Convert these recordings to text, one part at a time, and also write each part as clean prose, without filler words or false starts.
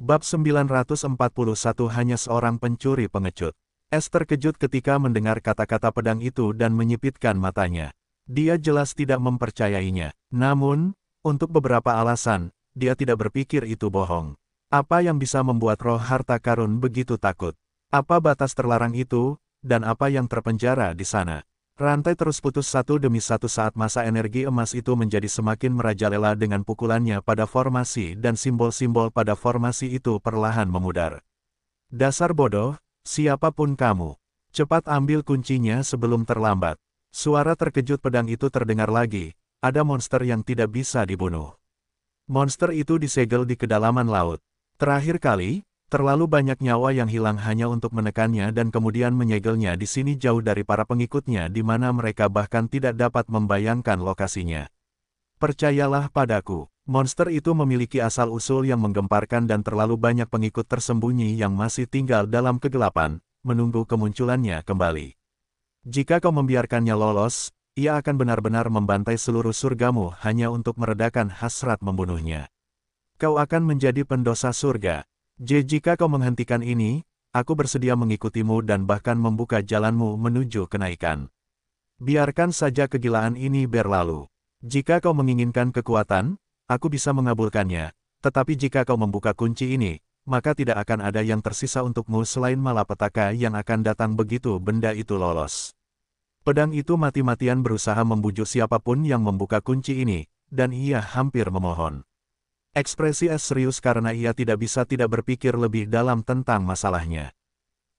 Bab 941 hanya seorang pencuri pengecut. Es terkejut ketika mendengar kata-kata pedang itu dan menyipitkan matanya. Dia jelas tidak mempercayainya. Namun, untuk beberapa alasan, dia tidak berpikir itu bohong. Apa yang bisa membuat roh harta karun begitu takut? Apa batas terlarang itu, dan apa yang terpenjara di sana? Rantai terus putus satu demi satu saat masa energi emas itu menjadi semakin merajalela dengan pukulannya pada formasi dan simbol-simbol pada formasi itu perlahan memudar. Dasar bodoh, siapapun kamu. Cepat ambil kuncinya sebelum terlambat. Suara terkejut pedang itu terdengar lagi, ada monster yang tidak bisa dibunuh. Monster itu disegel di kedalaman laut. Terakhir kali, terlalu banyak nyawa yang hilang hanya untuk menekannya dan kemudian menyegelnya di sini jauh dari para pengikutnya di mana mereka bahkan tidak dapat membayangkan lokasinya. Percayalah padaku, monster itu memiliki asal-usul yang menggemparkan dan terlalu banyak pengikut tersembunyi yang masih tinggal dalam kegelapan, menunggu kemunculannya kembali. Jika kau membiarkannya lolos, ia akan benar-benar membantai seluruh surgamu hanya untuk meredakan hasrat membunuhnya. Kau akan menjadi pendosa surga. Jika kau menghentikan ini, aku bersedia mengikutimu dan bahkan membuka jalanmu menuju kenaikan. Biarkan saja kegilaan ini berlalu. Jika kau menginginkan kekuatan, aku bisa mengabulkannya, tetapi jika kau membuka kunci ini, maka tidak akan ada yang tersisa untukmu selain malapetaka yang akan datang begitu benda itu lolos. Pedang itu mati-matian berusaha membujuk siapapun yang membuka kunci ini, dan ia hampir memohon. Ekspresi Es serius karena ia tidak bisa tidak berpikir lebih dalam tentang masalahnya.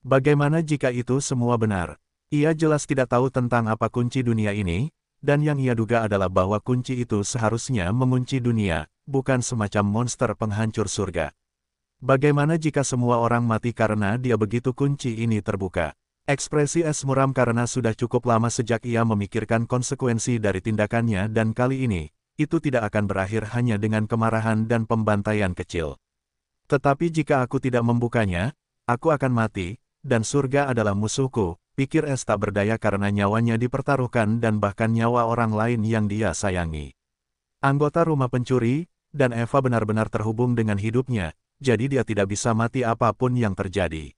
Bagaimana jika itu semua benar? Ia jelas tidak tahu tentang apa kunci dunia ini, dan yang ia duga adalah bahwa kunci itu seharusnya mengunci dunia, bukan semacam monster penghancur surga. Bagaimana jika semua orang mati karena dia begitu kunci ini terbuka? Ekspresi Es muram karena sudah cukup lama sejak ia memikirkan konsekuensi dari tindakannya dan kali ini, itu tidak akan berakhir hanya dengan kemarahan dan pembantaian kecil. Tetapi jika aku tidak membukanya, aku akan mati, dan surga adalah musuhku, pikir Es tak berdaya karena nyawanya dipertaruhkan dan bahkan nyawa orang lain yang dia sayangi. Anggota rumah pencuri, dan Eva benar-benar terhubung dengan hidupnya, jadi dia tidak bisa mati apapun yang terjadi.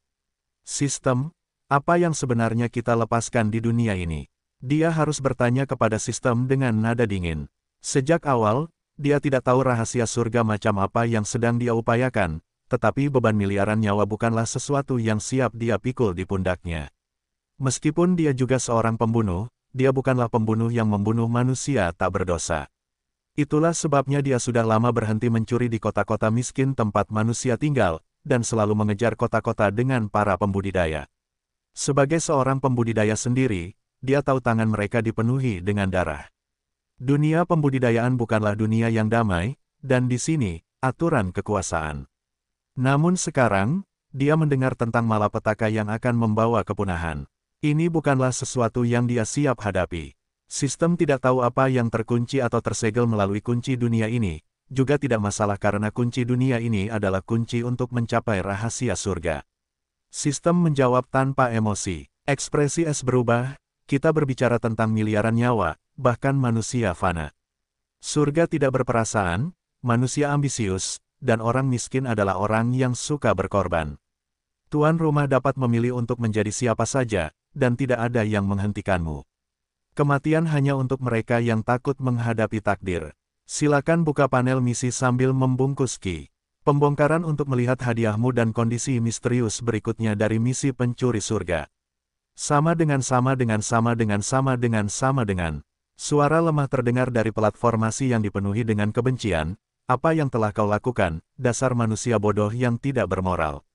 Sistem, apa yang sebenarnya kita lepaskan di dunia ini? Dia harus bertanya kepada sistem dengan nada dingin. Sejak awal, dia tidak tahu rahasia surga macam apa yang sedang dia upayakan, tetapi beban miliaran nyawa bukanlah sesuatu yang siap dia pikul di pundaknya. Meskipun dia juga seorang pembunuh, dia bukanlah pembunuh yang membunuh manusia tak berdosa. Itulah sebabnya dia sudah lama berhenti mencuri di kota-kota miskin tempat manusia tinggal, dan selalu mengejar kota-kota dengan para pembudidaya. Sebagai seorang pembudidaya sendiri, dia tahu tangan mereka dipenuhi dengan darah. Dunia pembudidayaan bukanlah dunia yang damai, dan di sini, aturan kekuasaan. Namun sekarang, dia mendengar tentang malapetaka yang akan membawa kepunahan. Ini bukanlah sesuatu yang dia siap hadapi. Sistem tidak tahu apa yang terkunci atau tersegel melalui kunci dunia ini, juga tidak masalah karena kunci dunia ini adalah kunci untuk mencapai rahasia surga. Sistem menjawab tanpa emosi. Ekspresi Es berubah, kita berbicara tentang miliaran nyawa, bahkan manusia fana. Surga tidak berperasaan, manusia ambisius, dan orang miskin adalah orang yang suka berkorban. Tuan rumah dapat memilih untuk menjadi siapa saja, dan tidak ada yang menghentikanmu. Kematian hanya untuk mereka yang takut menghadapi takdir. Silakan buka panel misi sambil membungkus ki. Pembongkaran untuk melihat hadiahmu dan kondisi misterius berikutnya dari misi pencuri surga. Sama dengan. Suara lemah terdengar dari platformasi yang dipenuhi dengan kebencian. Apa yang telah kau lakukan, dasar manusia bodoh yang tidak bermoral.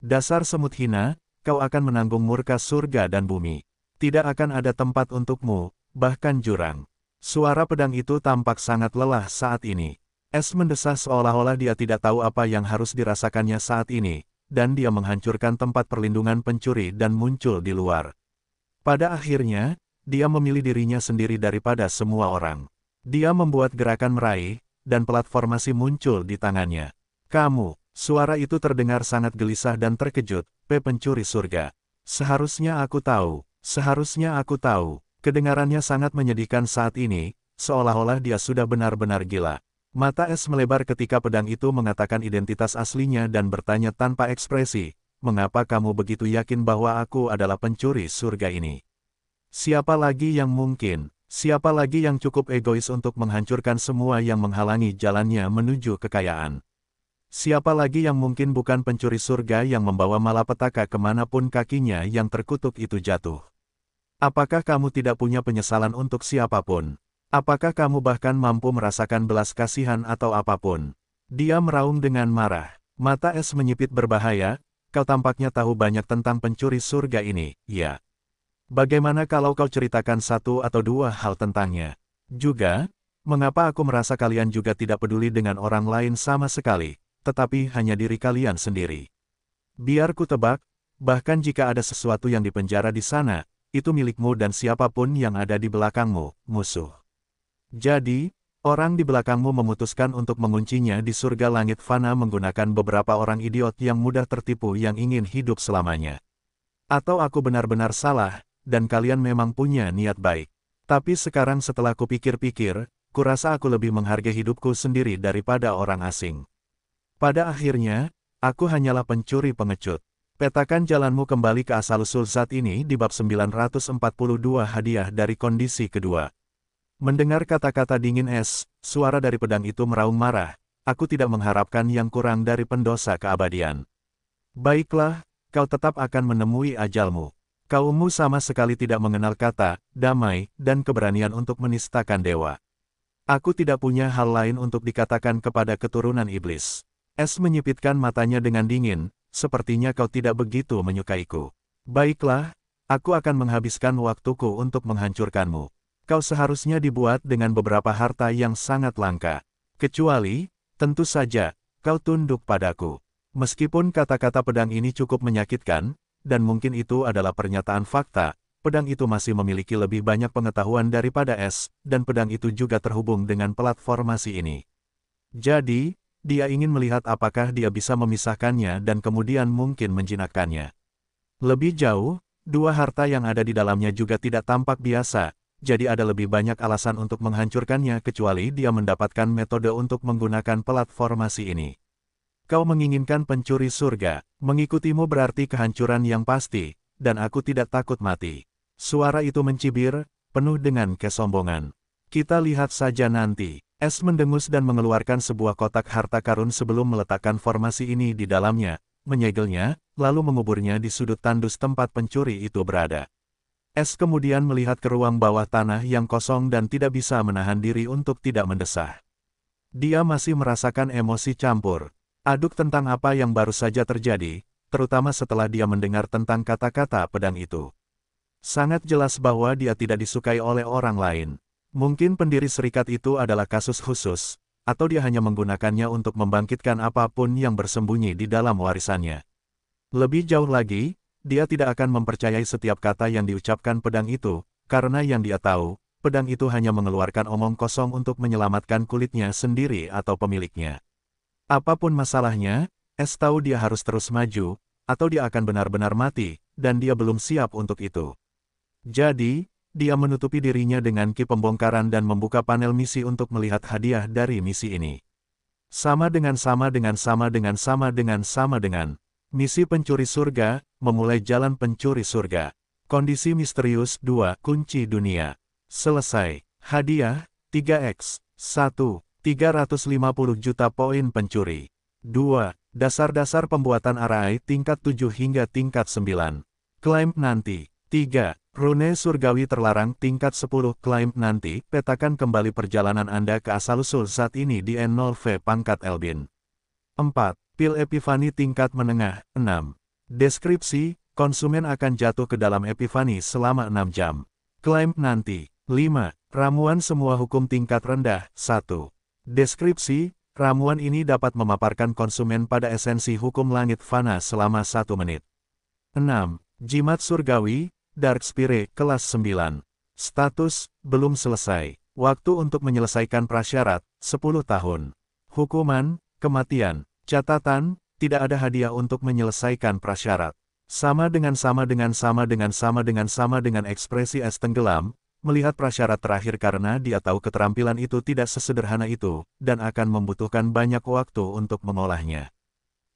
Dasar semut hina, kau akan menanggung murka surga dan bumi. Tidak akan ada tempat untukmu, bahkan jurang. Suara pedang itu tampak sangat lelah saat ini. Es mendesah seolah-olah dia tidak tahu apa yang harus dirasakannya saat ini, dan dia menghancurkan tempat perlindungan pencuri dan muncul di luar. Pada akhirnya, dia memilih dirinya sendiri daripada semua orang. Dia membuat gerakan meraih, dan platformasi muncul di tangannya. Kamu, suara itu terdengar sangat gelisah dan terkejut, pencuri surga. Seharusnya aku tahu. Kedengarannya sangat menyedihkan saat ini, seolah-olah dia sudah benar-benar gila. Mata Es melebar ketika pedang itu mengatakan identitas aslinya dan bertanya tanpa ekspresi, "Mengapa kamu begitu yakin bahwa aku adalah pencuri surga ini? Siapa lagi yang mungkin? Siapa lagi yang cukup egois untuk menghancurkan semua yang menghalangi jalannya menuju kekayaan? Siapa lagi yang mungkin bukan pencuri surga yang membawa malapetaka kemanapun kakinya yang terkutuk itu jatuh? Apakah kamu tidak punya penyesalan untuk siapapun? Apakah kamu bahkan mampu merasakan belas kasihan atau apapun?" Dia meraung dengan marah. Mata Es menyipit berbahaya, "Kau tampaknya tahu banyak tentang pencuri surga ini, ya? Bagaimana kalau kau ceritakan satu atau dua hal tentangnya? Juga, mengapa aku merasa kalian juga tidak peduli dengan orang lain sama sekali, tetapi hanya diri kalian sendiri? Biar ku tebak, bahkan jika ada sesuatu yang dipenjara di sana, itu milikmu dan siapapun yang ada di belakangmu, musuh. Jadi, orang di belakangmu memutuskan untuk menguncinya di surga langit fana menggunakan beberapa orang idiot yang mudah tertipu yang ingin hidup selamanya. Atau aku benar-benar salah, dan kalian memang punya niat baik. Tapi sekarang setelah kupikir-pikir, kurasa aku lebih menghargai hidupku sendiri daripada orang asing. Pada akhirnya, aku hanyalah pencuri pengecut. Petakan jalanmu kembali ke asal-usul zat ini di bab 942 hadiah dari kondisi kedua. Mendengar kata-kata dingin Es, suara dari pedang itu meraung marah. "Aku tidak mengharapkan yang kurang dari pendosa keabadian. Baiklah, kau tetap akan menemui ajalmu. Kaummu sama sekali tidak mengenal kata, damai, dan keberanian untuk menistakan dewa. Aku tidak punya hal lain untuk dikatakan kepada keturunan iblis." Es menyipitkan matanya dengan dingin, "Sepertinya kau tidak begitu menyukaiku. Baiklah, aku akan menghabiskan waktuku untuk menghancurkanmu. Kau seharusnya dibuat dengan beberapa harta yang sangat langka. Kecuali, tentu saja, kau tunduk padaku." Meskipun kata-kata pedang ini cukup menyakitkan, dan mungkin itu adalah pernyataan fakta, pedang itu masih memiliki lebih banyak pengetahuan daripada Es, dan pedang itu juga terhubung dengan platformasi ini. Jadi, dia ingin melihat apakah dia bisa memisahkannya dan kemudian mungkin menjinakkannya. Lebih jauh, dua harta yang ada di dalamnya juga tidak tampak biasa, jadi ada lebih banyak alasan untuk menghancurkannya kecuali dia mendapatkan metode untuk menggunakan platformasi ini. Kau menginginkan pencuri surga, mengikutimu berarti kehancuran yang pasti, dan aku tidak takut mati. Suara itu mencibir, penuh dengan kesombongan. Kita lihat saja nanti. Es mendengus dan mengeluarkan sebuah kotak harta karun sebelum meletakkan formasi ini di dalamnya, menyegelnya, lalu menguburnya di sudut tandus tempat pencuri itu berada. Es kemudian melihat ke ruang bawah tanah yang kosong dan tidak bisa menahan diri untuk tidak mendesah. Dia masih merasakan emosi campur aduk tentang apa yang baru saja terjadi, terutama setelah dia mendengar tentang kata-kata pedang itu. Sangat jelas bahwa dia tidak disukai oleh orang lain. Mungkin pendiri serikat itu adalah kasus khusus, atau dia hanya menggunakannya untuk membangkitkan apapun yang bersembunyi di dalam warisannya. Lebih jauh lagi, dia tidak akan mempercayai setiap kata yang diucapkan pedang itu, karena yang dia tahu, pedang itu hanya mengeluarkan omong kosong untuk menyelamatkan kulitnya sendiri atau pemiliknya. Apapun masalahnya, Es tahu dia harus terus maju, atau dia akan benar-benar mati, dan dia belum siap untuk itu. Jadi, dia menutupi dirinya dengan ki pembongkaran dan membuka panel misi untuk melihat hadiah dari misi ini. Sama dengan misi pencuri surga, memulai jalan pencuri surga. Kondisi misterius 2, kunci dunia. Selesai. Hadiah, 3x. 1. 350 juta poin pencuri. 2. Dasar-dasar pembuatan array tingkat 7 hingga tingkat 9. Klaim nanti. 3. Rune surgawi terlarang tingkat 10. Klaim nanti. Petakan kembali perjalanan Anda ke asal-usul saat ini di N0V pangkat Elbin. 4. Pil Epifani tingkat menengah, 6. Deskripsi, konsumen akan jatuh ke dalam Epifani selama 6 jam. Klaim nanti. 5. Ramuan semua hukum tingkat rendah, 1. Deskripsi, ramuan ini dapat memaparkan konsumen pada esensi hukum langit fana selama 1 menit. 6. Jimat surgawi, Dark Spirit, kelas 9. Status, belum selesai. Waktu untuk menyelesaikan prasyarat, 10 tahun. Hukuman, kematian. Catatan, tidak ada hadiah untuk menyelesaikan prasyarat. Sama dengan ekspresi es tenggelam, melihat prasyarat terakhir karena dia tahu keterampilan itu tidak sesederhana itu, dan akan membutuhkan banyak waktu untuk mengolahnya.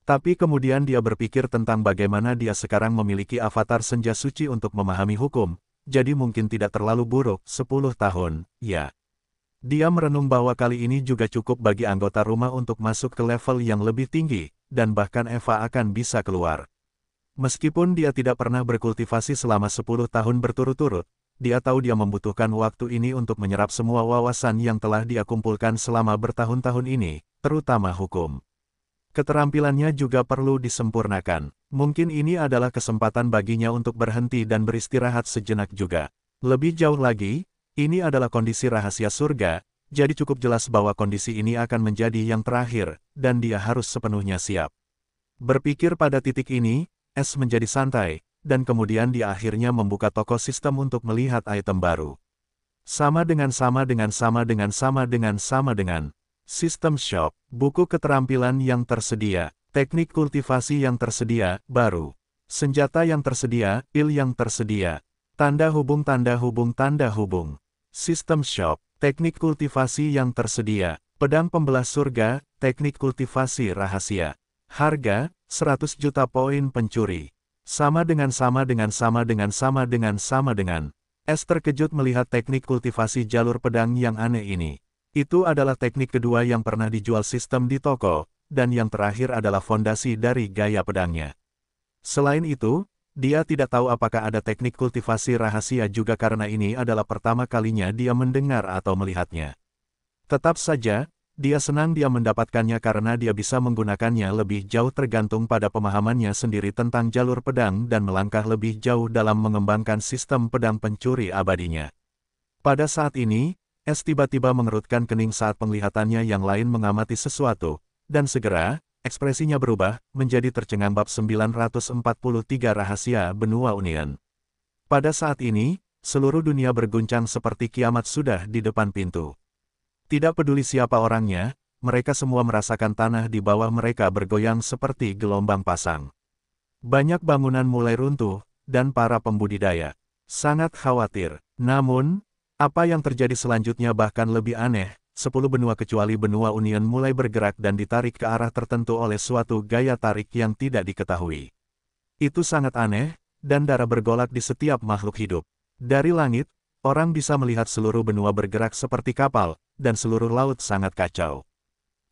Tapi kemudian dia berpikir tentang bagaimana dia sekarang memiliki avatar senja suci untuk memahami hukum, jadi mungkin tidak terlalu buruk, 10 tahun, ya. Dia merenung bahwa kali ini juga cukup bagi anggota rumah untuk masuk ke level yang lebih tinggi, dan bahkan Eva akan bisa keluar. Meskipun dia tidak pernah berkultivasi selama 10 tahun berturut-turut, dia tahu dia membutuhkan waktu ini untuk menyerap semua wawasan yang telah dia kumpulkan selama bertahun-tahun ini, terutama hukum. Keterampilannya juga perlu disempurnakan. Mungkin ini adalah kesempatan baginya untuk berhenti dan beristirahat sejenak juga. Lebih jauh lagi, ini adalah kondisi rahasia surga, jadi cukup jelas bahwa kondisi ini akan menjadi yang terakhir, dan dia harus sepenuhnya siap. Berpikir pada titik ini, S menjadi santai, dan kemudian dia akhirnya membuka toko sistem untuk melihat item baru. Sama dengan Sistem Shop, buku keterampilan yang tersedia, teknik kultivasi yang tersedia, baru. Senjata yang tersedia, pil yang tersedia. Tanda hubung. Sistem Shop, teknik kultivasi yang tersedia, pedang pembelah surga, teknik kultivasi rahasia. Harga, 100 juta poin pencuri. Sama dengan. S terkejut melihat teknik kultivasi jalur pedang yang aneh ini. Itu adalah teknik kedua yang pernah dijual sistem di toko, dan yang terakhir adalah fondasi dari gaya pedangnya. Selain itu, dia tidak tahu apakah ada teknik kultivasi rahasia juga karena ini adalah pertama kalinya dia mendengar atau melihatnya. Tetap saja, dia senang dia mendapatkannya karena dia bisa menggunakannya lebih jauh tergantung pada pemahamannya sendiri tentang jalur pedang dan melangkah lebih jauh dalam mengembangkan sistem pedang pencuri abadinya. Pada saat ini, S tiba-tiba mengerutkan kening saat penglihatannya yang lain mengamati sesuatu, dan segera, ekspresinya berubah, menjadi tercengang. Bab 943 Rahasia Benua Union. Pada saat ini, seluruh dunia berguncang seperti kiamat sudah di depan pintu. Tidak peduli siapa orangnya, mereka semua merasakan tanah di bawah mereka bergoyang seperti gelombang pasang. Banyak bangunan mulai runtuh, dan para pembudidaya sangat khawatir. Namun, apa yang terjadi selanjutnya bahkan lebih aneh, 10 benua kecuali benua Union mulai bergerak dan ditarik ke arah tertentu oleh suatu gaya tarik yang tidak diketahui. Itu sangat aneh, dan darah bergolak di setiap makhluk hidup. Dari langit, orang bisa melihat seluruh benua bergerak seperti kapal, dan seluruh laut sangat kacau.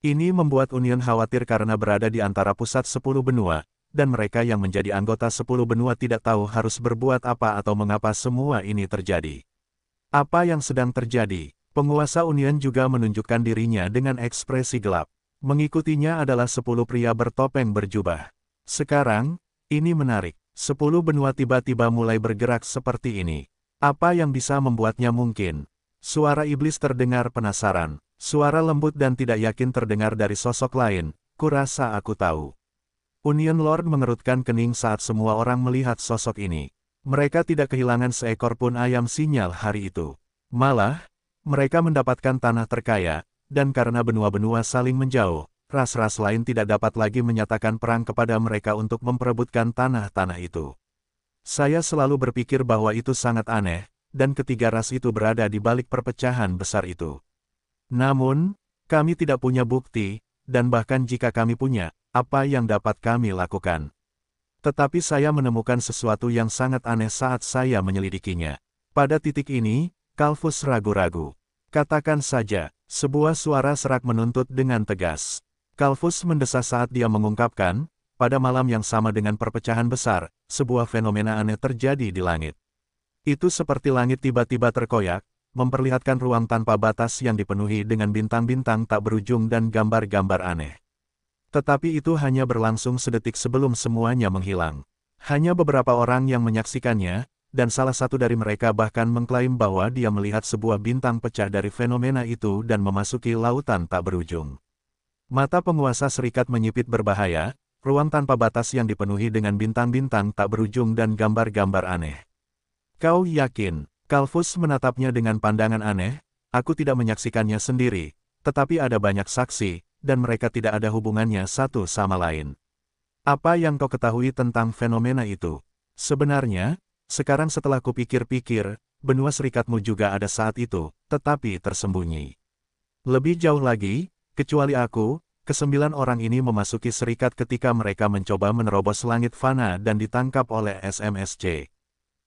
Ini membuat Union khawatir karena berada di antara pusat 10 benua, dan mereka yang menjadi anggota 10 benua tidak tahu harus berbuat apa atau mengapa semua ini terjadi. Apa yang sedang terjadi? Penguasa Union juga menunjukkan dirinya dengan ekspresi gelap. Mengikutinya adalah 10 pria bertopeng berjubah. Sekarang, ini menarik. 10 benua tiba-tiba mulai bergerak seperti ini. Apa yang bisa membuatnya mungkin? Suara iblis terdengar penasaran. Suara lembut dan tidak yakin terdengar dari sosok lain. Kurasa aku tahu. Union Lord mengerutkan kening saat semua orang melihat sosok ini. Mereka tidak kehilangan seekor pun ayam sinyal hari itu. Malah, mereka mendapatkan tanah terkaya, dan karena benua-benua saling menjauh, ras-ras lain tidak dapat lagi menyatakan perang kepada mereka untuk memperebutkan tanah-tanah itu. Saya selalu berpikir bahwa itu sangat aneh, dan ketiga ras itu berada di balik perpecahan besar itu. Namun, kami tidak punya bukti, dan bahkan jika kami punya, apa yang dapat kami lakukan? Tetapi saya menemukan sesuatu yang sangat aneh saat saya menyelidikinya. Pada titik ini, Kalfus ragu-ragu. Katakan saja, sebuah suara serak menuntut dengan tegas. Kalfus mendesah saat dia mengungkapkan, pada malam yang sama dengan perpecahan besar, sebuah fenomena aneh terjadi di langit. Itu seperti langit tiba-tiba terkoyak, memperlihatkan ruang tanpa batas yang dipenuhi dengan bintang-bintang tak berujung dan gambar-gambar aneh. Tetapi itu hanya berlangsung sedetik sebelum semuanya menghilang. Hanya beberapa orang yang menyaksikannya, dan salah satu dari mereka bahkan mengklaim bahwa dia melihat sebuah bintang pecah dari fenomena itu dan memasuki lautan tak berujung. Mata penguasa serikat menyipit berbahaya, ruang tanpa batas yang dipenuhi dengan bintang-bintang tak berujung dan gambar-gambar aneh. Kau yakin? Kalfus menatapnya dengan pandangan aneh, aku tidak menyaksikannya sendiri, tetapi ada banyak saksi, dan mereka tidak ada hubungannya satu sama lain. Apa yang kau ketahui tentang fenomena itu? Sebenarnya, sekarang setelah kupikir-pikir, benua serikatmu juga ada saat itu, tetapi tersembunyi. Lebih jauh lagi, kecuali aku, ke-9 orang ini memasuki serikat ketika mereka mencoba menerobos langit fana dan ditangkap oleh SMSC.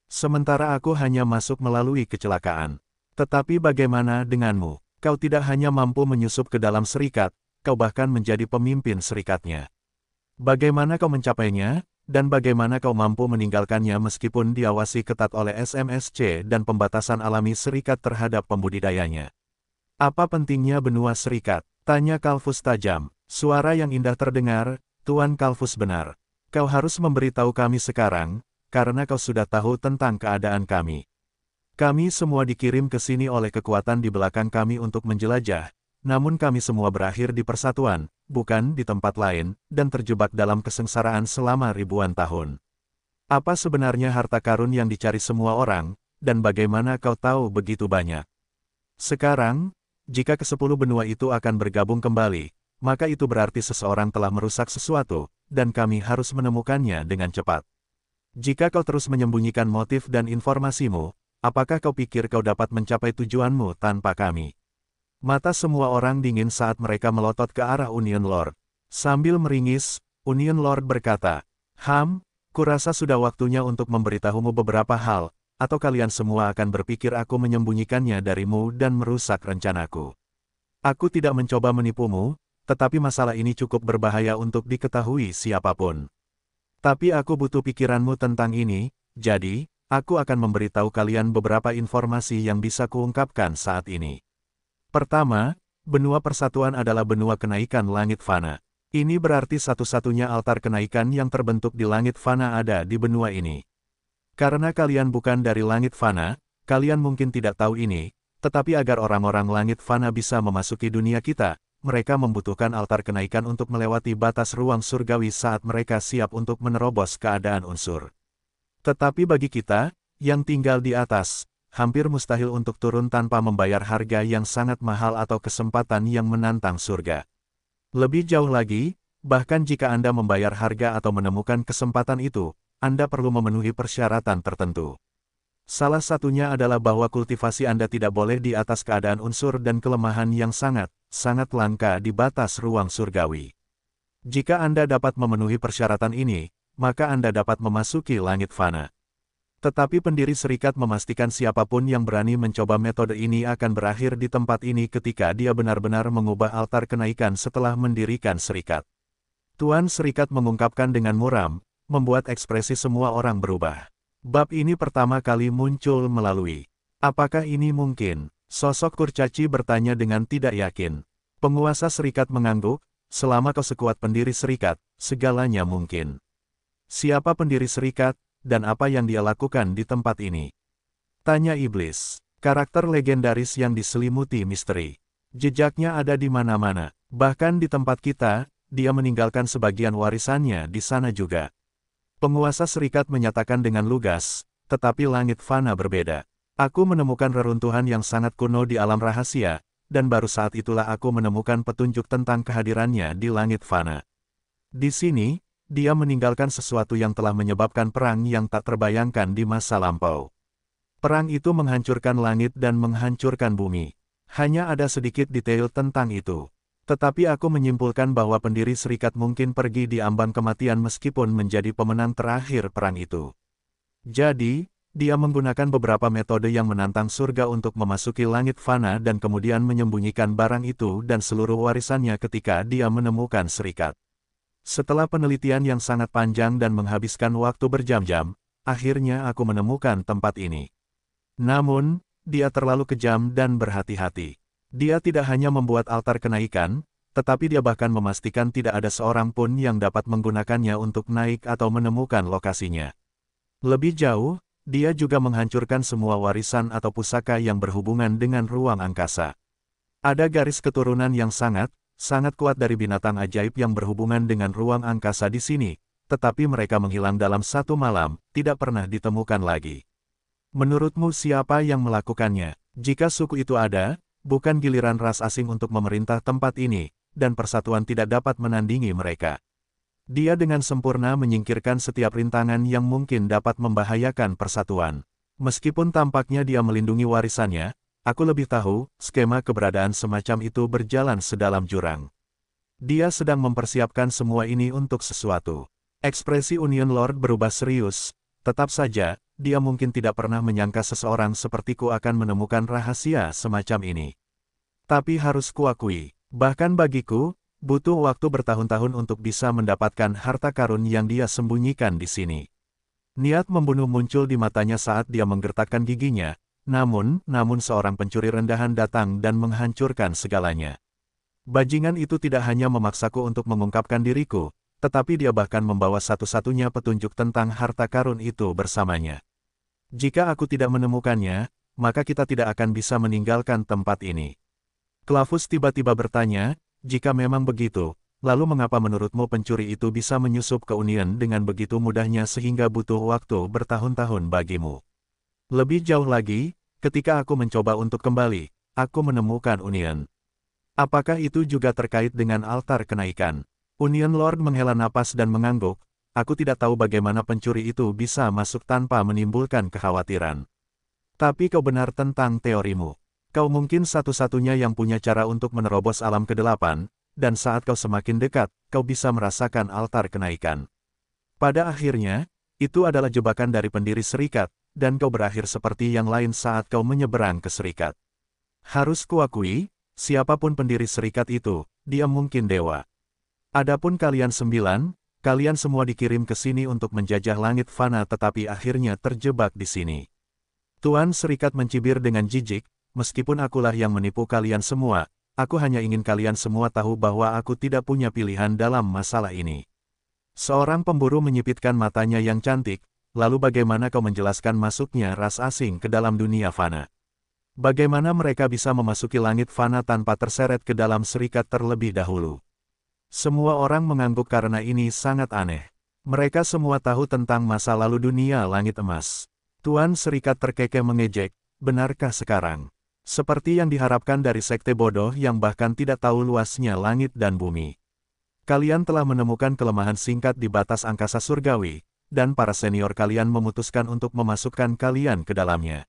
Sementara aku hanya masuk melalui kecelakaan. Tetapi bagaimana denganmu? Kau tidak hanya mampu menyusup ke dalam serikat, kau bahkan menjadi pemimpin serikatnya. Bagaimana kau mencapainya, dan bagaimana kau mampu meninggalkannya meskipun diawasi ketat oleh SMSC dan pembatasan alami serikat terhadap pembudidayanya? Apa pentingnya benua serikat? Tanya Kalfus tajam. Suara yang indah terdengar, Tuan Kalfus benar. Kau harus memberitahu kami sekarang, karena kau sudah tahu tentang keadaan kami. Kami semua dikirim ke sini oleh kekuatan di belakang kami untuk menjelajah, namun kami semua berakhir di persatuan, bukan di tempat lain, dan terjebak dalam kesengsaraan selama ribuan tahun. Apa sebenarnya harta karun yang dicari semua orang, dan bagaimana kau tahu begitu banyak? Sekarang, jika ke-10 benua itu akan bergabung kembali, maka itu berarti seseorang telah merusak sesuatu, dan kami harus menemukannya dengan cepat. Jika kau terus menyembunyikan motif dan informasimu, apakah kau pikir kau dapat mencapai tujuanmu tanpa kami? Mata semua orang dingin saat mereka melotot ke arah Union Lord. Sambil meringis, Union Lord berkata, kurasa sudah waktunya untuk memberitahumu beberapa hal, atau kalian semua akan berpikir aku menyembunyikannya darimu dan merusak rencanaku. Aku tidak mencoba menipumu, tetapi masalah ini cukup berbahaya untuk diketahui siapapun. Tapi aku butuh pikiranmu tentang ini, jadi, aku akan memberitahu kalian beberapa informasi yang bisa kuungkapkan saat ini. Pertama, benua persatuan adalah benua kenaikan langit fana. Ini berarti satu-satunya altar kenaikan yang terbentuk di langit fana ada di benua ini. Karena kalian bukan dari langit fana, kalian mungkin tidak tahu ini, tetapi agar orang-orang langit fana bisa memasuki dunia kita, mereka membutuhkan altar kenaikan untuk melewati batas ruang surgawi saat mereka siap untuk menerobos keadaan unsur. Tetapi bagi kita, yang tinggal di atas, hampir mustahil untuk turun tanpa membayar harga yang sangat mahal atau kesempatan yang menantang surga. Lebih jauh lagi, bahkan jika Anda membayar harga atau menemukan kesempatan itu, Anda perlu memenuhi persyaratan tertentu. Salah satunya adalah bahwa kultivasi Anda tidak boleh di atas keadaan unsur dan kelemahan yang sangat langka di batas ruang surgawi. Jika Anda dapat memenuhi persyaratan ini, maka Anda dapat memasuki langit fana. Tetapi pendiri serikat memastikan siapapun yang berani mencoba metode ini akan berakhir di tempat ini ketika dia benar-benar mengubah altar kenaikan setelah mendirikan serikat. Tuan serikat mengungkapkan dengan muram, membuat ekspresi semua orang berubah. Bab ini pertama kali muncul melalui. Apakah ini mungkin? Sosok kurcaci bertanya dengan tidak yakin. Penguasa serikat mengangguk, selama kau sekuat pendiri serikat, segalanya mungkin. Siapa pendiri serikat, dan apa yang dia lakukan di tempat ini? Tanya iblis. Karakter legendaris yang diselimuti misteri. Jejaknya ada di mana-mana. Bahkan di tempat kita, dia meninggalkan sebagian warisannya di sana juga. Penguasa serikat menyatakan dengan lugas, tetapi langit fana berbeda. Aku menemukan reruntuhan yang sangat kuno di alam rahasia, dan baru saat itulah aku menemukan petunjuk tentang kehadirannya di langit fana. Di sini, dia meninggalkan sesuatu yang telah menyebabkan perang yang tak terbayangkan di masa lampau. Perang itu menghancurkan langit dan menghancurkan bumi. Hanya ada sedikit detail tentang itu. Tetapi aku menyimpulkan bahwa pendiri serikat mungkin pergi di ambang kematian meskipun menjadi pemenang terakhir perang itu. Jadi, dia menggunakan beberapa metode yang menantang surga untuk memasuki langit fana dan kemudian menyembunyikan barang itu dan seluruh warisannya ketika dia menemukan serikat. Setelah penelitian yang sangat panjang dan menghabiskan waktu berjam-jam, akhirnya aku menemukan tempat ini. Namun, dia terlalu kejam dan berhati-hati. Dia tidak hanya membuat altar kenaikan, tetapi dia bahkan memastikan tidak ada seorang pun yang dapat menggunakannya untuk naik atau menemukan lokasinya. Lebih jauh, dia juga menghancurkan semua warisan atau pusaka yang berhubungan dengan ruang angkasa. Ada garis keturunan yang sangat kuat dari binatang ajaib yang berhubungan dengan ruang angkasa di sini, tetapi mereka menghilang dalam satu malam, tidak pernah ditemukan lagi. Menurutmu siapa yang melakukannya? Jika suku itu ada, bukan giliran ras asing untuk memerintah tempat ini, dan persatuan tidak dapat menandingi mereka. Dia dengan sempurna menyingkirkan setiap rintangan yang mungkin dapat membahayakan persatuan. Meskipun tampaknya dia melindungi warisannya, aku lebih tahu, skema keberadaan semacam itu berjalan sedalam jurang. Dia sedang mempersiapkan semua ini untuk sesuatu. Ekspresi Union Lord berubah serius, tetap saja, dia mungkin tidak pernah menyangka seseorang sepertiku akan menemukan rahasia semacam ini. Tapi harus kuakui, bahkan bagiku, butuh waktu bertahun-tahun untuk bisa mendapatkan harta karun yang dia sembunyikan di sini. Niat membunuh muncul di matanya saat dia menggertakkan giginya, namun seorang pencuri rendahan datang dan menghancurkan segalanya. Bajingan itu tidak hanya memaksaku untuk mengungkapkan diriku, tetapi dia bahkan membawa satu-satunya petunjuk tentang harta karun itu bersamanya. Jika aku tidak menemukannya, maka kita tidak akan bisa meninggalkan tempat ini. Clavus tiba-tiba bertanya, jika memang begitu, lalu mengapa menurutmu pencuri itu bisa menyusup ke Union dengan begitu mudahnya sehingga butuh waktu bertahun-tahun bagimu? Lebih jauh lagi, ketika aku mencoba untuk kembali, aku menemukan Union. Apakah itu juga terkait dengan altar kenaikan? Union Lord menghela napas dan mengangguk, aku tidak tahu bagaimana pencuri itu bisa masuk tanpa menimbulkan kekhawatiran. Tapi kau benar tentang teorimu. Kau mungkin satu-satunya yang punya cara untuk menerobos alam ke-8, dan saat kau semakin dekat, kau bisa merasakan altar kenaikan. Pada akhirnya, itu adalah jebakan dari pendiri serikat, dan kau berakhir seperti yang lain saat kau menyeberang ke serikat. Harus kuakui, siapapun pendiri serikat itu, dia mungkin dewa. Adapun kalian 9, kalian semua dikirim ke sini untuk menjajah langit fana tetapi akhirnya terjebak di sini. Tuan Serikat mencibir dengan jijik, meskipun akulah yang menipu kalian semua, aku hanya ingin kalian semua tahu bahwa aku tidak punya pilihan dalam masalah ini. Seorang pemburu menyipitkan matanya yang cantik, lalu bagaimana kau menjelaskan masuknya ras asing ke dalam dunia fana? Bagaimana mereka bisa memasuki langit fana tanpa terseret ke dalam serikat terlebih dahulu? Semua orang mengangguk karena ini sangat aneh. Mereka semua tahu tentang masa lalu dunia langit emas. Tuan Serikat terkekeh mengejek, benarkah sekarang? Seperti yang diharapkan dari sekte bodoh yang bahkan tidak tahu luasnya langit dan bumi. Kalian telah menemukan kelemahan singkat di batas angkasa surgawi, dan para senior kalian memutuskan untuk memasukkan kalian ke dalamnya.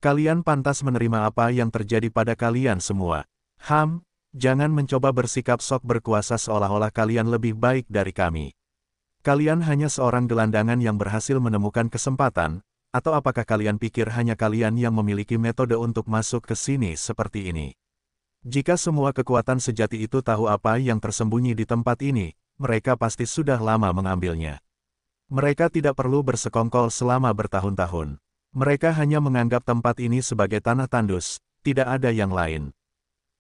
Kalian pantas menerima apa yang terjadi pada kalian semua. Jangan mencoba bersikap sok berkuasa seolah-olah kalian lebih baik dari kami. Kalian hanya seorang gelandangan yang berhasil menemukan kesempatan, atau apakah kalian pikir hanya kalian yang memiliki metode untuk masuk ke sini seperti ini? Jika semua kekuatan sejati itu tahu apa yang tersembunyi di tempat ini, mereka pasti sudah lama mengambilnya. Mereka tidak perlu bersekongkol selama bertahun-tahun. Mereka hanya menganggap tempat ini sebagai tanah tandus, tidak ada yang lain.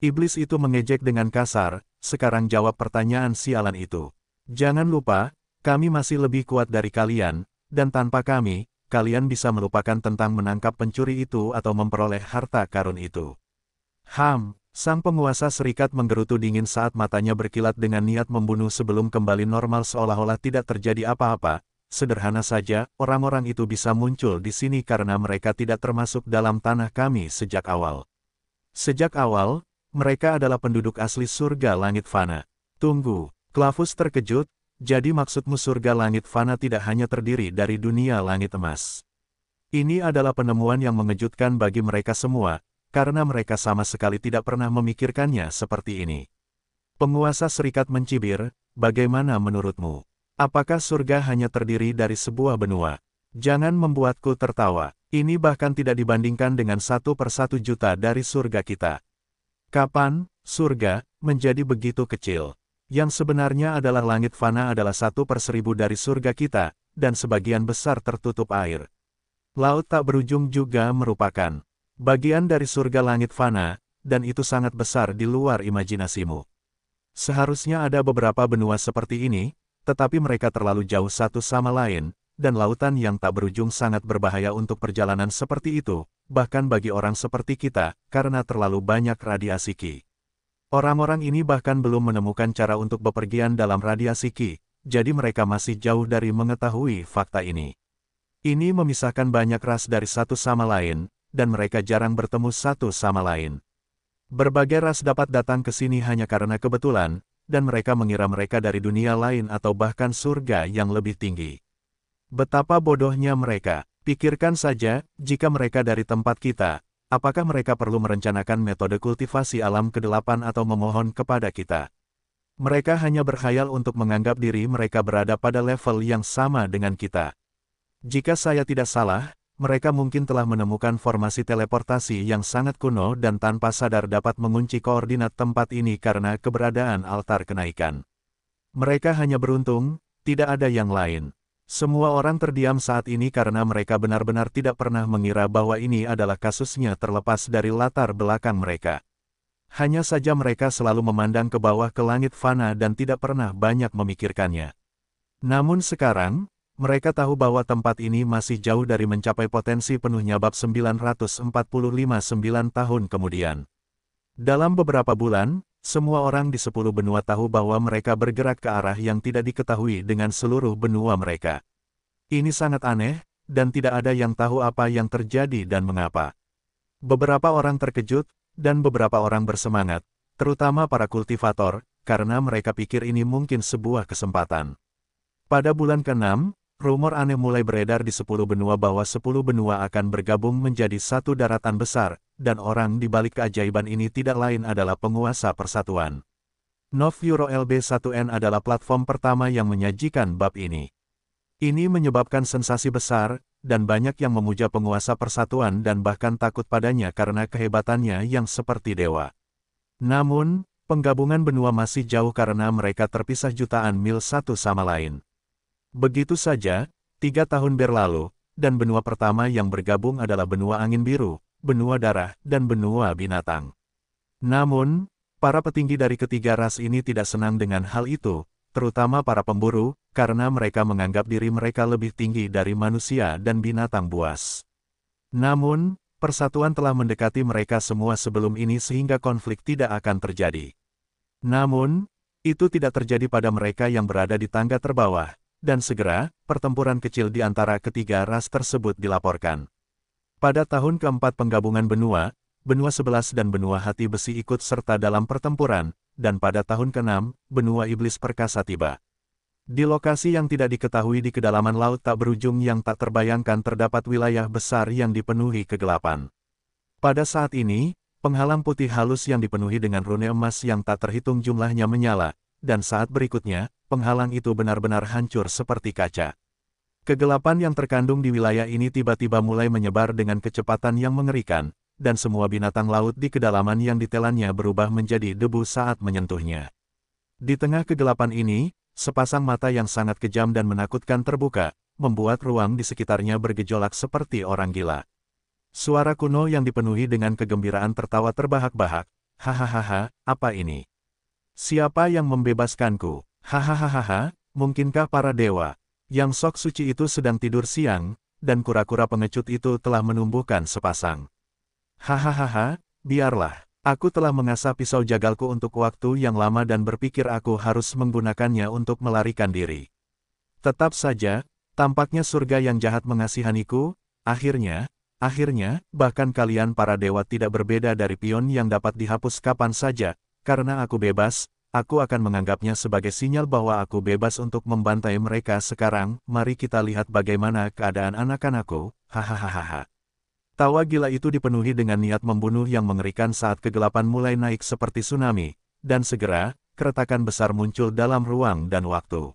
Iblis itu mengejek dengan kasar, sekarang jawab pertanyaan sialan itu. Jangan lupa, kami masih lebih kuat dari kalian, dan tanpa kami, kalian bisa melupakan tentang menangkap pencuri itu atau memperoleh harta karun itu. Sang penguasa serikat menggerutu dingin saat matanya berkilat dengan niat membunuh sebelum kembali normal seolah-olah tidak terjadi apa-apa. Sederhana saja, orang-orang itu bisa muncul di sini karena mereka tidak termasuk dalam tanah kami sejak awal. Sejak awal, mereka adalah penduduk asli surga langit fana. Tunggu, Clavus terkejut, jadi maksudmu surga langit fana tidak hanya terdiri dari dunia langit emas. Ini adalah penemuan yang mengejutkan bagi mereka semua, karena mereka sama sekali tidak pernah memikirkannya seperti ini. Penguasa serikat mencibir, bagaimana menurutmu? Apakah surga hanya terdiri dari sebuah benua? Jangan membuatku tertawa, ini bahkan tidak dibandingkan dengan 1/1 juta dari surga kita. Kapan, surga, menjadi begitu kecil? Yang sebenarnya adalah langit fana adalah 1/1000 dari surga kita, dan sebagian besar tertutup air. Laut tak berujung juga merupakan bagian dari surga langit fana, dan itu sangat besar di luar imajinasimu. Seharusnya ada beberapa benua seperti ini, tetapi mereka terlalu jauh satu sama lain, dan lautan yang tak berujung sangat berbahaya untuk perjalanan seperti itu, bahkan bagi orang seperti kita, karena terlalu banyak radiasi Ki. Orang-orang ini bahkan belum menemukan cara untuk bepergian dalam radiasi Ki, jadi mereka masih jauh dari mengetahui fakta ini. Ini memisahkan banyak ras dari satu sama lain, dan mereka jarang bertemu satu sama lain. Berbagai ras dapat datang ke sini hanya karena kebetulan, dan mereka mengira mereka dari dunia lain atau bahkan surga yang lebih tinggi. Betapa bodohnya mereka. Pikirkan saja, jika mereka dari tempat kita, apakah mereka perlu merencanakan metode kultivasi alam ke-8 atau memohon kepada kita? Mereka hanya berkhayal untuk menganggap diri mereka berada pada level yang sama dengan kita. Jika saya tidak salah, mereka mungkin telah menemukan formasi teleportasi yang sangat kuno dan tanpa sadar dapat mengunci koordinat tempat ini karena keberadaan altar kenaikan. Mereka hanya beruntung, tidak ada yang lain. Semua orang terdiam saat ini karena mereka benar-benar tidak pernah mengira bahwa ini adalah kasusnya terlepas dari latar belakang mereka. Hanya saja mereka selalu memandang ke bawah ke langit fana dan tidak pernah banyak memikirkannya. Namun sekarang, mereka tahu bahwa tempat ini masih jauh dari mencapai potensi penuhnya bab 945 9 tahun kemudian. Dalam beberapa bulan, semua orang di 10 benua tahu bahwa mereka bergerak ke arah yang tidak diketahui dengan seluruh benua mereka. Ini sangat aneh, dan tidak ada yang tahu apa yang terjadi dan mengapa. Beberapa orang terkejut, dan beberapa orang bersemangat, terutama para kultivator, karena mereka pikir ini mungkin sebuah kesempatan. Pada bulan ke-6, rumor aneh mulai beredar di 10 benua bahwa 10 benua akan bergabung menjadi satu daratan besar, dan orang di balik keajaiban ini tidak lain adalah penguasa persatuan. Nov Euro LB1N adalah platform pertama yang menyajikan bab ini. Ini menyebabkan sensasi besar, dan banyak yang memuja penguasa persatuan dan bahkan takut padanya karena kehebatannya yang seperti dewa. Namun, penggabungan benua masih jauh karena mereka terpisah jutaan mil satu sama lain. Begitu saja, 3 tahun berlalu, dan benua pertama yang bergabung adalah benua angin biru, benua darah, dan benua binatang. Namun, para petinggi dari ketiga ras ini tidak senang dengan hal itu, terutama para pemburu, karena mereka menganggap diri mereka lebih tinggi dari manusia dan binatang buas. Namun, persatuan telah mendekati mereka semua sebelum ini sehingga konflik tidak akan terjadi. Namun, itu tidak terjadi pada mereka yang berada di tangga terbawah, dan segera, pertempuran kecil di antara ketiga ras tersebut dilaporkan. Pada tahun keempat penggabungan benua, benua 11 dan benua hati besi ikut serta dalam pertempuran, dan pada tahun ke-6, benua iblis perkasa tiba. Di lokasi yang tidak diketahui di kedalaman laut tak berujung yang tak terbayangkan terdapat wilayah besar yang dipenuhi kegelapan. Pada saat ini, penghalang putih halus yang dipenuhi dengan rune emas yang tak terhitung jumlahnya menyala, dan saat berikutnya, penghalang itu benar-benar hancur seperti kaca. Kegelapan yang terkandung di wilayah ini tiba-tiba mulai menyebar dengan kecepatan yang mengerikan, dan semua binatang laut di kedalaman yang ditelannya berubah menjadi debu saat menyentuhnya. Di tengah kegelapan ini, sepasang mata yang sangat kejam dan menakutkan terbuka, membuat ruang di sekitarnya bergejolak seperti orang gila. Suara kuno yang dipenuhi dengan kegembiraan tertawa terbahak-bahak, hahaha, apa ini? Siapa yang membebaskanku? Hahaha, mungkinkah para dewa yang sok suci itu sedang tidur siang, dan kura-kura pengecut itu telah menumbuhkan sepasang. Hahaha, biarlah. Aku telah mengasah pisau jagalku untuk waktu yang lama dan berpikir aku harus menggunakannya untuk melarikan diri. Tetap saja, tampaknya surga yang jahat mengasihaniku, akhirnya, bahkan kalian para dewa tidak berbeda dari pion yang dapat dihapus kapan saja, karena aku bebas, aku akan menganggapnya sebagai sinyal bahwa aku bebas untuk membantai mereka sekarang. Mari kita lihat bagaimana keadaan anak-anakku, hahaha. Tawa gila itu dipenuhi dengan niat membunuh yang mengerikan saat kegelapan mulai naik seperti tsunami, dan segera, keretakan besar muncul dalam ruang dan waktu.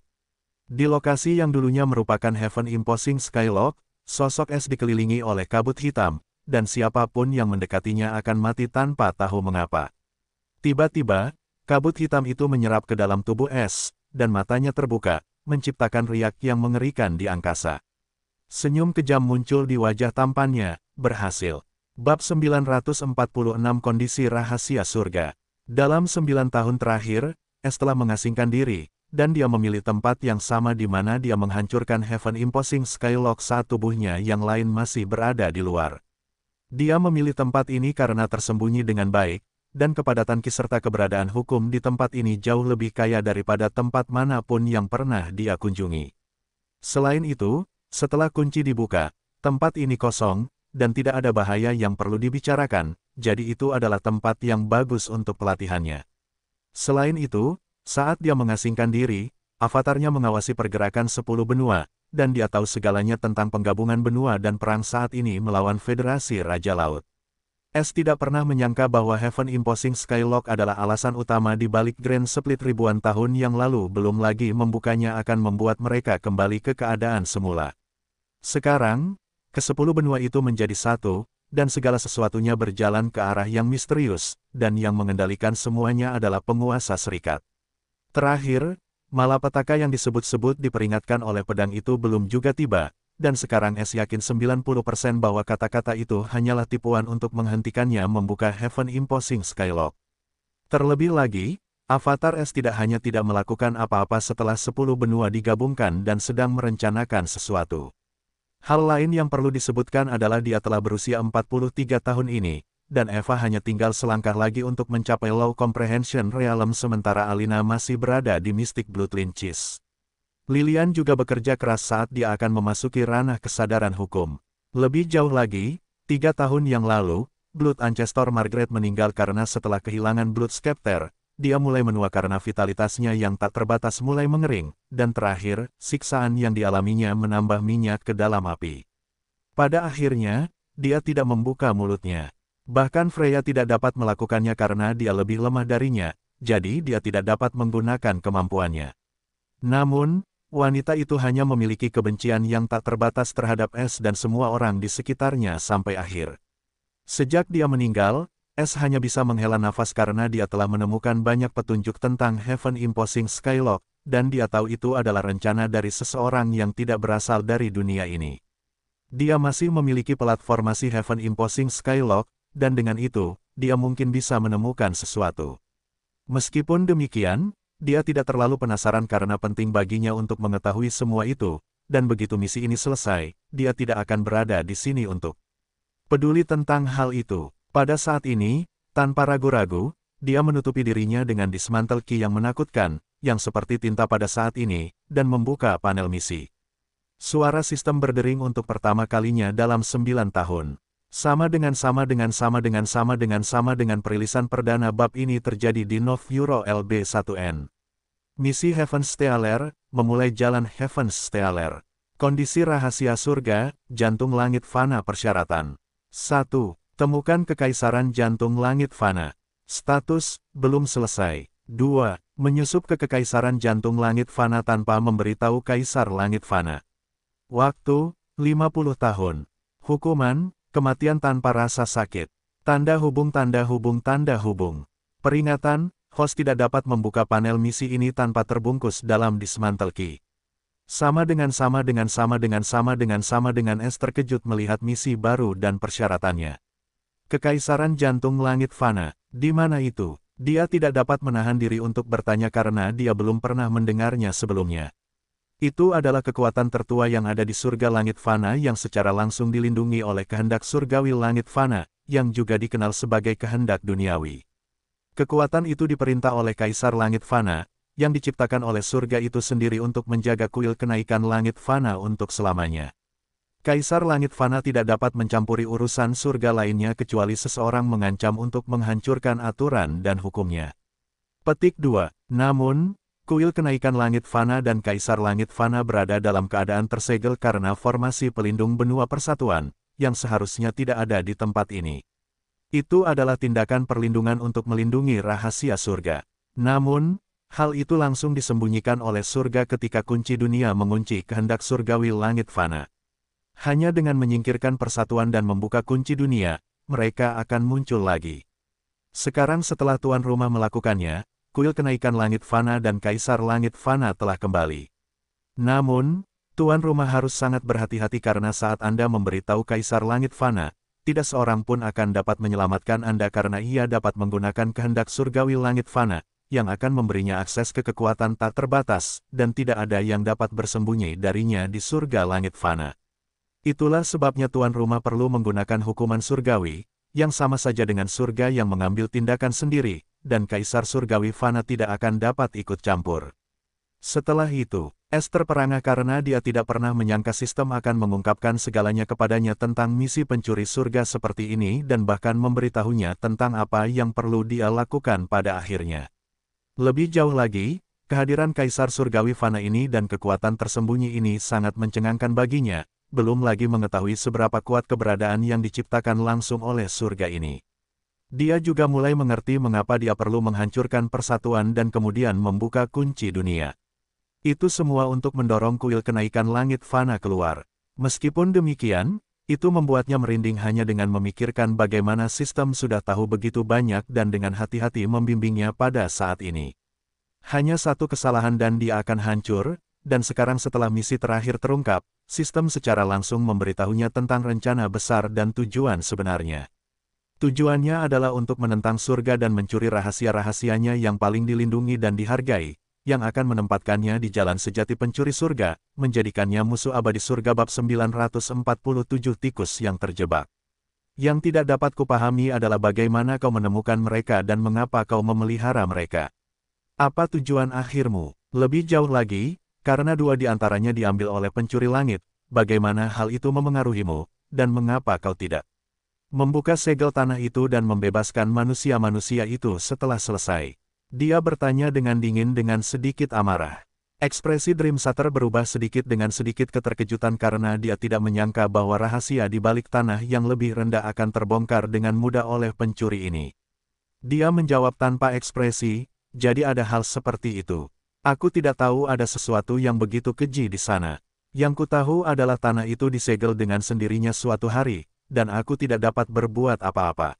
Di lokasi yang dulunya merupakan Heaven Imposing Skylock, sosok es dikelilingi oleh kabut hitam, dan siapapun yang mendekatinya akan mati tanpa tahu mengapa. Tiba-tiba, kabut hitam itu menyerap ke dalam tubuh es, dan matanya terbuka, menciptakan riak yang mengerikan di angkasa. Senyum kejam muncul di wajah tampannya, berhasil. Bab 946 Kondisi Rahasia Surga. Dalam 9 tahun terakhir, es telah mengasingkan diri, dan dia memilih tempat yang sama di mana dia menghancurkan Heaven Imposing Skylock saat tubuhnya yang lain masih berada di luar. Dia memilih tempat ini karena tersembunyi dengan baik, dan kepadatan ki serta keberadaan hukum di tempat ini jauh lebih kaya daripada tempat manapun yang pernah dia kunjungi. Selain itu, setelah kunci dibuka, tempat ini kosong, dan tidak ada bahaya yang perlu dibicarakan, jadi itu adalah tempat yang bagus untuk pelatihannya. Selain itu, saat dia mengasingkan diri, avatarnya mengawasi pergerakan 10 benua, dan dia tahu segalanya tentang penggabungan benua dan perang saat ini melawan Federasi Raja Laut. S tidak pernah menyangka bahwa Heaven Imposing Skylock adalah alasan utama di balik Grand Split ribuan tahun yang lalu, belum lagi membukanya akan membuat mereka kembali ke keadaan semula. Sekarang, ke-10 benua itu menjadi satu, dan segala sesuatunya berjalan ke arah yang misterius, dan yang mengendalikan semuanya adalah penguasa serikat. Terakhir, malapetaka yang disebut-sebut diperingatkan oleh pedang itu belum juga tiba, dan sekarang S yakin 90% bahwa kata-kata itu hanyalah tipuan untuk menghentikannya membuka Heaven Imposing Skylock. Terlebih lagi, Avatar S tidak hanya tidak melakukan apa-apa setelah 10 benua digabungkan dan sedang merencanakan sesuatu. Hal lain yang perlu disebutkan adalah dia telah berusia 43 tahun ini, dan Eva hanya tinggal selangkah lagi untuk mencapai Low Comprehension Realm sementara Alina masih berada di Mystic Blood Lynches. Lilian juga bekerja keras saat dia akan memasuki ranah kesadaran hukum. Lebih jauh lagi, 3 tahun yang lalu, Blood Ancestor Margaret meninggal karena setelah kehilangan Blood Scepter, dia mulai menua karena vitalitasnya yang tak terbatas mulai mengering, dan terakhir, siksaan yang dialaminya menambah minyak ke dalam api. Pada akhirnya, dia tidak membuka mulutnya. Bahkan Freya tidak dapat melakukannya karena dia lebih lemah darinya, jadi dia tidak dapat menggunakan kemampuannya. Namun, wanita itu hanya memiliki kebencian yang tak terbatas terhadap S dan semua orang di sekitarnya sampai akhir. Sejak dia meninggal, S hanya bisa menghela nafas karena dia telah menemukan banyak petunjuk tentang Heaven Imposing Skylock, dan dia tahu itu adalah rencana dari seseorang yang tidak berasal dari dunia ini. Dia masih memiliki platformasi Heaven Imposing Skylock, dan dengan itu, dia mungkin bisa menemukan sesuatu. Meskipun demikian, dia tidak terlalu penasaran karena penting baginya untuk mengetahui semua itu, dan begitu misi ini selesai, dia tidak akan berada di sini untuk peduli tentang hal itu. Pada saat ini, tanpa ragu-ragu, dia menutupi dirinya dengan dismantle key yang menakutkan, yang seperti tinta pada saat ini, dan membuka panel misi. Suara sistem berdering untuk pertama kalinya dalam 9 tahun. Sama dengan perilisan perdana bab ini terjadi di Nov Euro LB1N. Misi Heaven's Stealer, memulai jalan Heaven's Stealer. Kondisi rahasia surga, jantung langit fana persyaratan. 1. Temukan kekaisaran jantung langit fana. Status, belum selesai. 2. Menyusup ke kekaisaran jantung langit fana tanpa memberitahu kaisar langit fana. Waktu, 50 tahun. Hukuman, kematian tanpa rasa sakit. Tanda hubung. Peringatan, host tidak dapat membuka panel misi ini tanpa terbungkus dalam dismantle key. Sama dengan S terkejut melihat misi baru dan persyaratannya. Kekaisaran jantung langit fana, di mana itu? Dia tidak dapat menahan diri untuk bertanya karena dia belum pernah mendengarnya sebelumnya. Itu adalah kekuatan tertua yang ada di surga langit fana yang secara langsung dilindungi oleh kehendak surgawi langit fana, yang juga dikenal sebagai kehendak duniawi. Kekuatan itu diperintah oleh Kaisar Langit Fana, yang diciptakan oleh surga itu sendiri untuk menjaga kuil kenaikan langit fana untuk selamanya. Kaisar Langit Fana tidak dapat mencampuri urusan surga lainnya kecuali seseorang mengancam untuk menghancurkan aturan dan hukumnya. Petik 2. Namun, kuil kenaikan langit fana dan Kaisar Langit Fana berada dalam keadaan tersegel karena formasi pelindung benua persatuan, yang seharusnya tidak ada di tempat ini. Itu adalah tindakan perlindungan untuk melindungi rahasia surga. Namun, hal itu langsung disembunyikan oleh surga ketika kunci dunia mengunci kehendak surgawi langit fana. Hanya dengan menyingkirkan persatuan dan membuka kunci dunia, mereka akan muncul lagi. Sekarang setelah tuan rumah melakukannya, kuil kenaikan langit fana dan Kaisar Langit Fana telah kembali. Namun, tuan rumah harus sangat berhati-hati karena saat Anda memberitahu Kaisar Langit Fana, tidak seorang pun akan dapat menyelamatkan Anda karena ia dapat menggunakan kehendak surgawi langit fana, yang akan memberinya akses ke kekuatan tak terbatas, dan tidak ada yang dapat bersembunyi darinya di surga langit fana. Itulah sebabnya tuan rumah perlu menggunakan hukuman surgawi, yang sama saja dengan surga yang mengambil tindakan sendiri, dan Kaisar Surgawi Fana tidak akan dapat ikut campur. Setelah itu, S terperangah karena dia tidak pernah menyangka sistem akan mengungkapkan segalanya kepadanya tentang misi pencuri surga seperti ini dan bahkan memberitahunya tentang apa yang perlu dia lakukan pada akhirnya. Lebih jauh lagi, kehadiran Kaisar Surgawi Fana ini dan kekuatan tersembunyi ini sangat mencengangkan baginya, belum lagi mengetahui seberapa kuat keberadaan yang diciptakan langsung oleh surga ini. Dia juga mulai mengerti mengapa dia perlu menghancurkan persatuan dan kemudian membuka kunci dunia. Itu semua untuk mendorong kuil kenaikan langit Fana keluar. Meskipun demikian, itu membuatnya merinding hanya dengan memikirkan bagaimana sistem sudah tahu begitu banyak dan dengan hati-hati membimbingnya pada saat ini. Hanya satu kesalahan dan dia akan hancur, dan sekarang setelah misi terakhir terungkap, sistem secara langsung memberitahunya tentang rencana besar dan tujuan sebenarnya. Tujuannya adalah untuk menentang surga dan mencuri rahasia-rahasianya yang paling dilindungi dan dihargai, yang akan menempatkannya di jalan sejati pencuri surga, menjadikannya musuh abadi surga bab 947 tikus yang terjebak. Yang tidak dapat kupahami adalah bagaimana kau menemukan mereka dan mengapa kau memelihara mereka. Apa tujuan akhirmu? Lebih jauh lagi, karena dua di antaranya diambil oleh pencuri langit, bagaimana hal itu memengaruhimu, dan mengapa kau tidak membuka segel tanah itu dan membebaskan manusia-manusia itu setelah selesai? Dia bertanya dengan dingin dengan sedikit amarah. Ekspresi Dream Shatter berubah sedikit dengan sedikit keterkejutan karena dia tidak menyangka bahwa rahasia di balik tanah yang lebih rendah akan terbongkar dengan mudah oleh pencuri ini. Dia menjawab tanpa ekspresi, jadi ada hal seperti itu. Aku tidak tahu ada sesuatu yang begitu keji di sana. Yang ku tahu adalah tanah itu disegel dengan sendirinya suatu hari, dan aku tidak dapat berbuat apa-apa.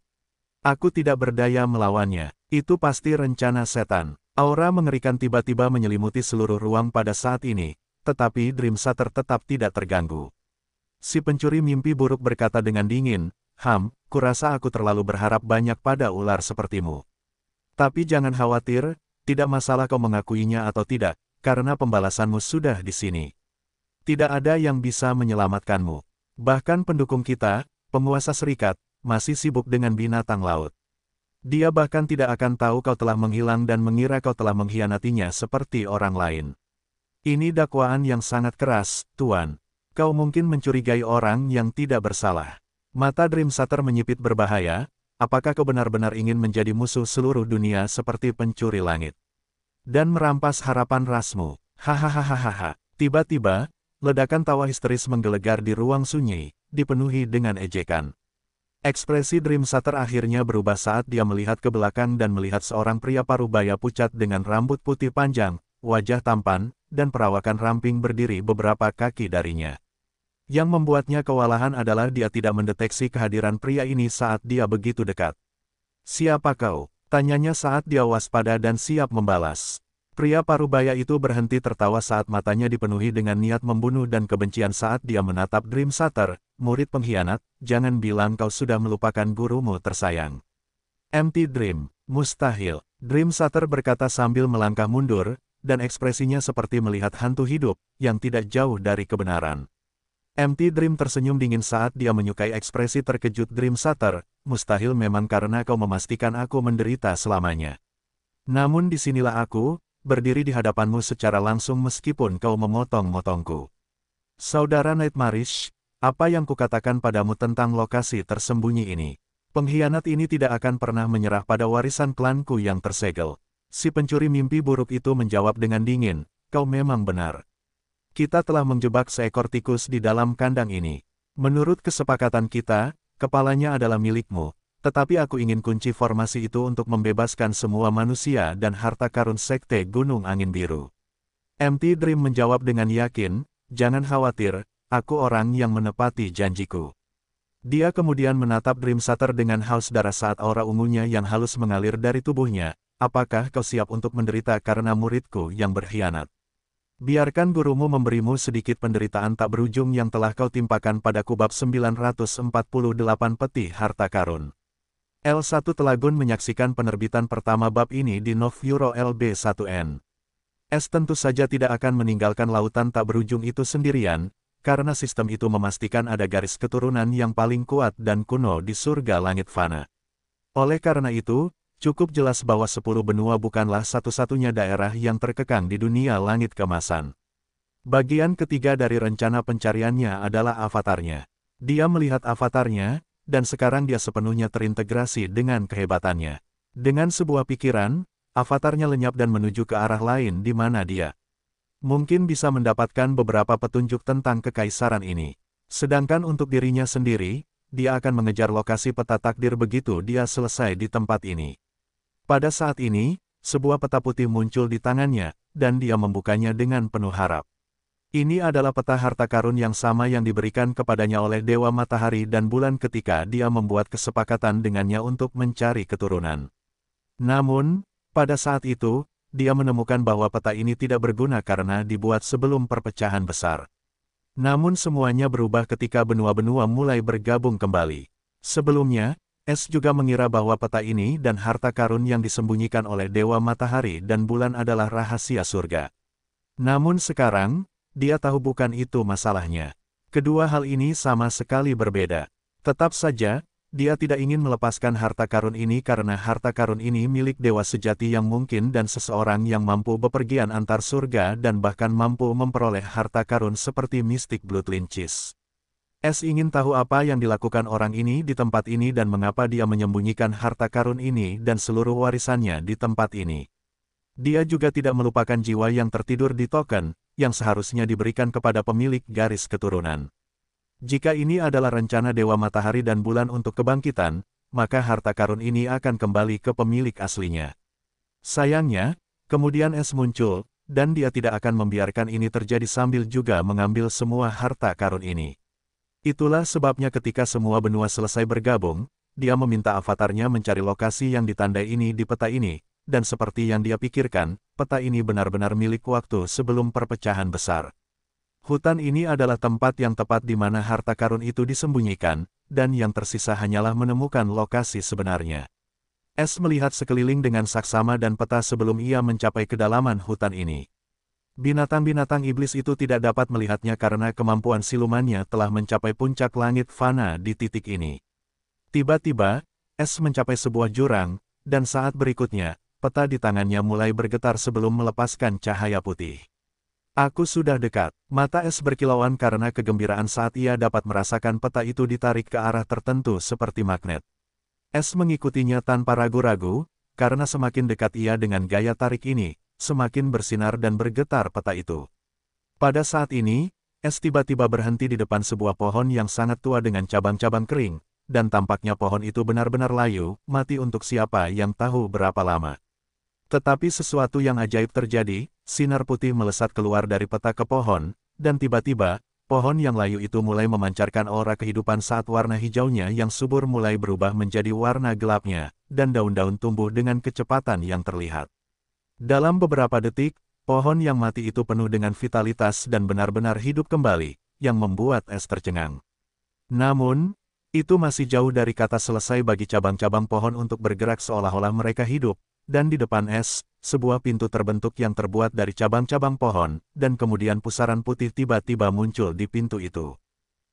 Aku tidak berdaya melawannya. Itu pasti rencana setan. Aura mengerikan tiba-tiba menyelimuti seluruh ruang pada saat ini, tetapi Dream Shatter tetap tidak terganggu. Si pencuri mimpi buruk berkata dengan dingin, kurasa aku terlalu berharap banyak pada ular sepertimu. Tapi jangan khawatir, tidak masalah kau mengakuinya atau tidak, karena pembalasanmu sudah di sini. Tidak ada yang bisa menyelamatkanmu. Bahkan pendukung kita, penguasa serikat, masih sibuk dengan binatang laut. Dia bahkan tidak akan tahu kau telah menghilang dan mengira kau telah mengkhianatinya seperti orang lain. Ini dakwaan yang sangat keras, Tuan. Kau mungkin mencurigai orang yang tidak bersalah. Mata Dream Shatter menyipit berbahaya, apakah kau benar-benar ingin menjadi musuh seluruh dunia seperti pencuri langit? Dan merampas harapan rasmu. Hahaha. Tiba-tiba, ledakan tawa histeris menggelegar di ruang sunyi, dipenuhi dengan ejekan. Ekspresi Dream Shatter akhirnya berubah saat dia melihat ke belakang dan melihat seorang pria parubaya pucat dengan rambut putih panjang, wajah tampan, dan perawakan ramping berdiri beberapa kaki darinya. Yang membuatnya kewalahan adalah dia tidak mendeteksi kehadiran pria ini saat dia begitu dekat. "Siapa kau?" tanyanya saat dia waspada dan siap membalas. Pria parubaya itu berhenti tertawa saat matanya dipenuhi dengan niat membunuh dan kebencian saat dia menatap Dream Shatter. "Murid pengkhianat, jangan bilang kau sudah melupakan gurumu tersayang." "Empty Dream, mustahil," Dream Shatter berkata sambil melangkah mundur, dan ekspresinya seperti melihat hantu hidup, yang tidak jauh dari kebenaran. Empty Dream tersenyum dingin saat dia menyukai ekspresi terkejut Dream Shatter. "Mustahil memang karena kau memastikan aku menderita selamanya. Namun disinilah aku, berdiri di hadapanmu secara langsung meskipun kau memotong-motongku. Saudara Nightmarish, apa yang kukatakan padamu tentang lokasi tersembunyi ini? Pengkhianat ini tidak akan pernah menyerah pada warisan klanku yang tersegel." Si pencuri mimpi buruk itu menjawab dengan dingin, "Kau memang benar. Kita telah menjebak seekor tikus di dalam kandang ini. Menurut kesepakatan kita, kepalanya adalah milikmu. Tetapi aku ingin kunci formasi itu untuk membebaskan semua manusia dan harta karun Sekte Gunung Angin Biru." Empty Dream menjawab dengan yakin, "Jangan khawatir, aku orang yang menepati janjiku." Dia kemudian menatap Dream Shatter dengan haus darah saat aura ungunya yang halus mengalir dari tubuhnya. "Apakah kau siap untuk menderita karena muridku yang berkhianat? Biarkan gurumu memberimu sedikit penderitaan tak berujung yang telah kau timpakan padaku." Bab 948 Peti Harta Karun. L1 Telagun menyaksikan penerbitan pertama bab ini di Novuro LB1N. S tentu saja tidak akan meninggalkan lautan tak berujung itu sendirian, karena sistem itu memastikan ada garis keturunan yang paling kuat dan kuno di surga langit Fana. Oleh karena itu, cukup jelas bahwa 10 benua bukanlah satu-satunya daerah yang terkekang di dunia langit kemasan. Bagian ketiga dari rencana pencariannya adalah avatarnya. Dia melihat avatarnya, dan sekarang dia sepenuhnya terintegrasi dengan kehebatannya. Dengan sebuah pikiran, Avatarnya lenyap dan menuju ke arah lain di mana dia mungkin bisa mendapatkan beberapa petunjuk tentang kekaisaran ini. Sedangkan untuk dirinya sendiri, dia akan mengejar lokasi peta takdir begitu dia selesai di tempat ini. Pada saat ini, sebuah peta putih muncul di tangannya, dan dia membukanya dengan penuh harap. Ini adalah peta harta karun yang sama yang diberikan kepadanya oleh Dewa Matahari dan Bulan ketika dia membuat kesepakatan dengannya untuk mencari keturunan. Namun, pada saat itu, dia menemukan bahwa peta ini tidak berguna karena dibuat sebelum perpecahan besar. Namun semuanya berubah ketika benua-benua mulai bergabung kembali. Sebelumnya, Es juga mengira bahwa peta ini dan harta karun yang disembunyikan oleh Dewa Matahari dan Bulan adalah rahasia surga. Namun sekarang, dia tahu bukan itu masalahnya. Kedua hal ini sama sekali berbeda. Tetap saja, dia tidak ingin melepaskan harta karun ini karena harta karun ini milik dewa sejati yang mungkin dan seseorang yang mampu bepergian antar surga dan bahkan mampu memperoleh harta karun seperti mistik Blood Lynchis. Es ingin tahu apa yang dilakukan orang ini di tempat ini dan mengapa dia menyembunyikan harta karun ini dan seluruh warisannya di tempat ini. Dia juga tidak melupakan jiwa yang tertidur di token, yang seharusnya diberikan kepada pemilik garis keturunan. Jika ini adalah rencana Dewa Matahari dan Bulan untuk kebangkitan, maka harta karun ini akan kembali ke pemilik aslinya. Sayangnya, kemudian Es muncul, dan dia tidak akan membiarkan ini terjadi sambil juga mengambil semua harta karun ini. Itulah sebabnya ketika semua benua selesai bergabung, dia meminta avatarnya mencari lokasi yang ditandai ini di peta ini, dan seperti yang dia pikirkan, peta ini benar-benar milik waktu sebelum perpecahan besar. Hutan ini adalah tempat yang tepat di mana harta karun itu disembunyikan, dan yang tersisa hanyalah menemukan lokasi sebenarnya. Es melihat sekeliling dengan saksama dan peta sebelum ia mencapai kedalaman hutan ini. Binatang-binatang iblis itu tidak dapat melihatnya karena kemampuan silumannya telah mencapai puncak langit fana di titik ini. Tiba-tiba, Es mencapai sebuah jurang, dan saat berikutnya, peta di tangannya mulai bergetar sebelum melepaskan cahaya putih. Aku sudah dekat. Mata Es berkilauan karena kegembiraan saat ia dapat merasakan peta itu ditarik ke arah tertentu seperti magnet. Es mengikutinya tanpa ragu-ragu, karena semakin dekat ia dengan gaya tarik ini, semakin bersinar dan bergetar peta itu. Pada saat ini, Es tiba-tiba berhenti di depan sebuah pohon yang sangat tua dengan cabang-cabang kering, dan tampaknya pohon itu benar-benar layu, mati untuk siapa yang tahu berapa lama. Tetapi sesuatu yang ajaib terjadi, sinar putih melesat keluar dari peta ke pohon, dan tiba-tiba, pohon yang layu itu mulai memancarkan aura kehidupan saat warna hijaunya yang subur mulai berubah menjadi warna gelapnya, dan daun-daun tumbuh dengan kecepatan yang terlihat. Dalam beberapa detik, pohon yang mati itu penuh dengan vitalitas dan benar-benar hidup kembali, yang membuat Es tercengang. Namun, itu masih jauh dari kata selesai bagi cabang-cabang pohon untuk bergerak seolah-olah mereka hidup. Dan di depan Es, sebuah pintu terbentuk yang terbuat dari cabang-cabang pohon, dan kemudian pusaran putih tiba-tiba muncul di pintu itu.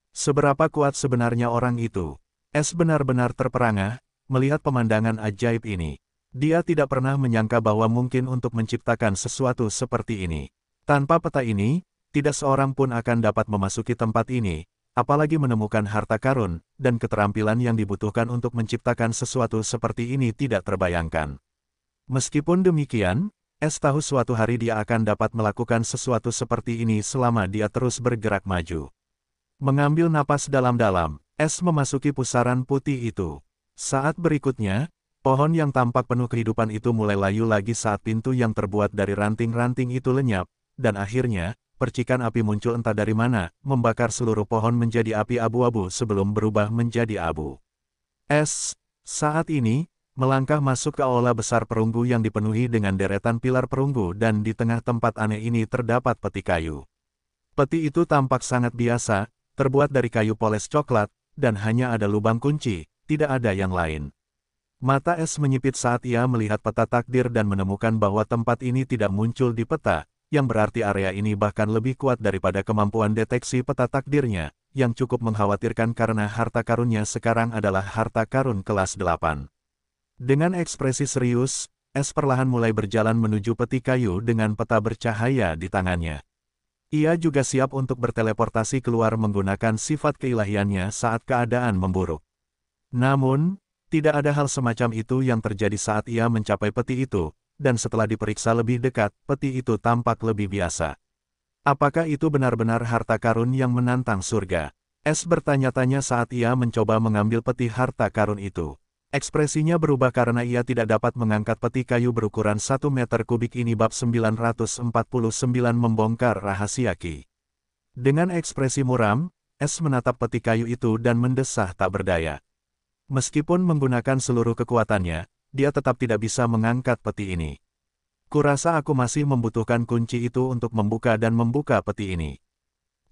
Seberapa kuat sebenarnya orang itu? Es benar-benar terperangah, melihat pemandangan ajaib ini. Dia tidak pernah menyangka bahwa mungkin untuk menciptakan sesuatu seperti ini. Tanpa peta ini, tidak seorang pun akan dapat memasuki tempat ini, apalagi menemukan harta karun, dan keterampilan yang dibutuhkan untuk menciptakan sesuatu seperti ini tidak terbayangkan. Meskipun demikian, Es tahu suatu hari dia akan dapat melakukan sesuatu seperti ini selama dia terus bergerak maju. Mengambil napas dalam-dalam, Es memasuki pusaran putih itu. Saat berikutnya, pohon yang tampak penuh kehidupan itu mulai layu lagi saat pintu yang terbuat dari ranting-ranting itu lenyap, dan akhirnya, percikan api muncul entah dari mana, membakar seluruh pohon menjadi api abu-abu sebelum berubah menjadi abu. Es, saat ini, melangkah masuk ke aula besar perunggu yang dipenuhi dengan deretan pilar perunggu dan di tengah tempat aneh ini terdapat peti kayu. Peti itu tampak sangat biasa, terbuat dari kayu poles coklat, dan hanya ada lubang kunci, tidak ada yang lain. Mata Es menyipit saat ia melihat peta takdir dan menemukan bahwa tempat ini tidak muncul di peta, yang berarti area ini bahkan lebih kuat daripada kemampuan deteksi peta takdirnya, yang cukup mengkhawatirkan karena harta karunnya sekarang adalah harta karun kelas 8. Dengan ekspresi serius, Es perlahan mulai berjalan menuju peti kayu dengan peta bercahaya di tangannya. Ia juga siap untuk berteleportasi keluar menggunakan sifat keilahiannya saat keadaan memburuk. Namun, tidak ada hal semacam itu yang terjadi saat ia mencapai peti itu, dan setelah diperiksa lebih dekat, peti itu tampak lebih biasa. Apakah itu benar-benar harta karun yang menantang surga? S bertanya-tanya saat ia mencoba mengambil peti harta karun itu. Ekspresinya berubah karena ia tidak dapat mengangkat peti kayu berukuran 1 meter kubik ini. Bab 949 membongkar rahasia Ki. Dengan ekspresi muram, S menatap peti kayu itu dan mendesah tak berdaya. Meskipun menggunakan seluruh kekuatannya, dia tetap tidak bisa mengangkat peti ini. Kurasa aku masih membutuhkan kunci itu untuk membuka dan membuka peti ini.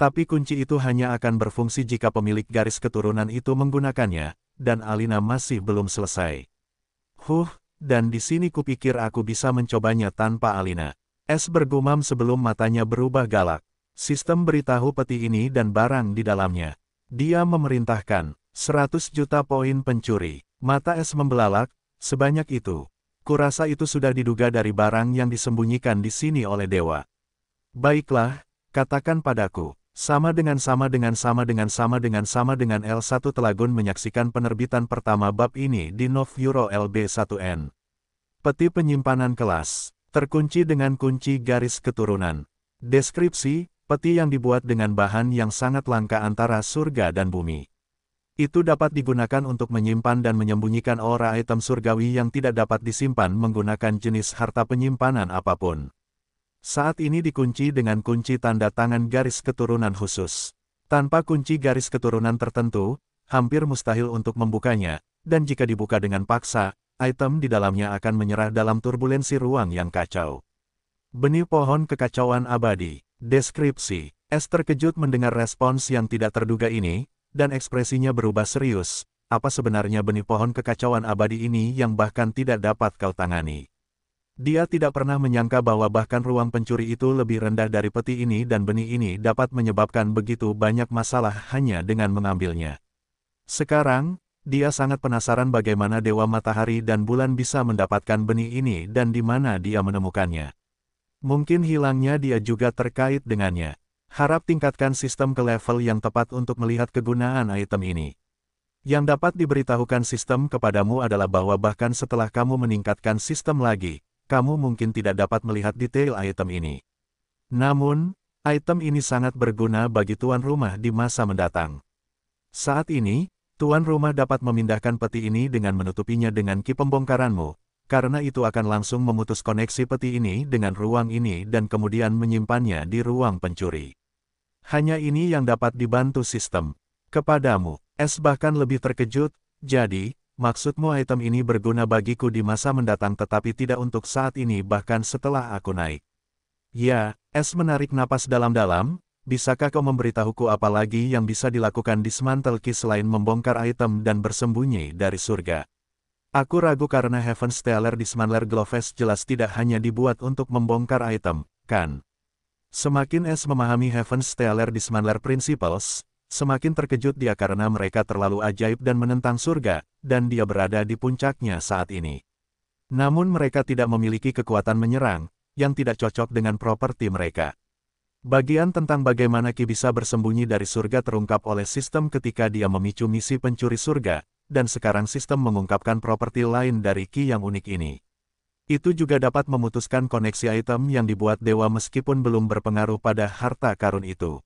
Tapi kunci itu hanya akan berfungsi jika pemilik garis keturunan itu menggunakannya, dan Alina masih belum selesai. Dan di sini kupikir aku bisa mencobanya tanpa Alina. S bergumam sebelum matanya berubah galak. Sistem beritahu peti ini dan barang di dalamnya. Dia memerintahkan, 100 juta poin pencuri. Mata S membelalak, sebanyak itu. Kurasa itu sudah diduga dari barang yang disembunyikan di sini oleh dewa. Baiklah, katakan padaku. Sama dengan L1 Telagun menyaksikan penerbitan pertama bab ini di Nov Euro LB1N. Peti penyimpanan kelas. Terkunci dengan kunci garis keturunan. Deskripsi, peti yang dibuat dengan bahan yang sangat langka antara surga dan bumi. Itu dapat digunakan untuk menyimpan dan menyembunyikan aura item surgawi yang tidak dapat disimpan menggunakan jenis harta penyimpanan apapun. Saat ini dikunci dengan kunci tanda tangan garis keturunan khusus. Tanpa kunci garis keturunan tertentu, hampir mustahil untuk membukanya, dan jika dibuka dengan paksa, item di dalamnya akan menyerah dalam turbulensi ruang yang kacau. Benih pohon kekacauan abadi. Deskripsi. S terkejut mendengar respons yang tidak terduga ini, dan ekspresinya berubah serius. Apa sebenarnya benih pohon kekacauan abadi ini yang bahkan tidak dapat kau tangani? Dia tidak pernah menyangka bahwa bahkan ruang pencuri itu lebih rendah dari peti ini dan benih ini dapat menyebabkan begitu banyak masalah hanya dengan mengambilnya. Sekarang, dia sangat penasaran bagaimana Dewa Matahari dan Bulan bisa mendapatkan benih ini dan di mana dia menemukannya. Mungkin hilangnya dia juga terkait dengannya. Harap tingkatkan sistem ke level yang tepat untuk melihat kegunaan item ini. Yang dapat diberitahukan sistem kepadamu adalah bahwa bahkan setelah kamu meningkatkan sistem lagi, kamu mungkin tidak dapat melihat detail item ini. Namun, item ini sangat berguna bagi tuan rumah di masa mendatang. Saat ini, tuan rumah dapat memindahkan peti ini dengan menutupinya dengan ki pembongkaranmu, karena itu akan langsung memutus koneksi peti ini dengan ruang ini dan kemudian menyimpannya di ruang pencuri. Hanya ini yang dapat dibantu sistem. Kepadamu, S bahkan lebih terkejut, jadi, maksudmu item ini berguna bagiku di masa mendatang tetapi tidak untuk saat ini bahkan setelah aku naik. Ya, S menarik napas dalam-dalam, bisakah kau memberitahuku apa lagi yang bisa dilakukan di Dismantle Key selain membongkar item dan bersembunyi dari surga? Aku ragu karena Heaven Stellar Dismantler Gloves jelas tidak hanya dibuat untuk membongkar item, kan? Semakin S memahami Heaven Stellar Dismantler Principles, semakin terkejut dia karena mereka terlalu ajaib dan menentang surga, dan dia berada di puncaknya saat ini. Namun mereka tidak memiliki kekuatan menyerang, yang tidak cocok dengan properti mereka. Bagian tentang bagaimana Ki bisa bersembunyi dari surga terungkap oleh sistem ketika dia memicu misi pencuri surga, dan sekarang sistem mengungkapkan properti lain dari Ki yang unik ini. Itu juga dapat memutuskan koneksi item yang dibuat dewa meskipun belum berpengaruh pada harta karun itu.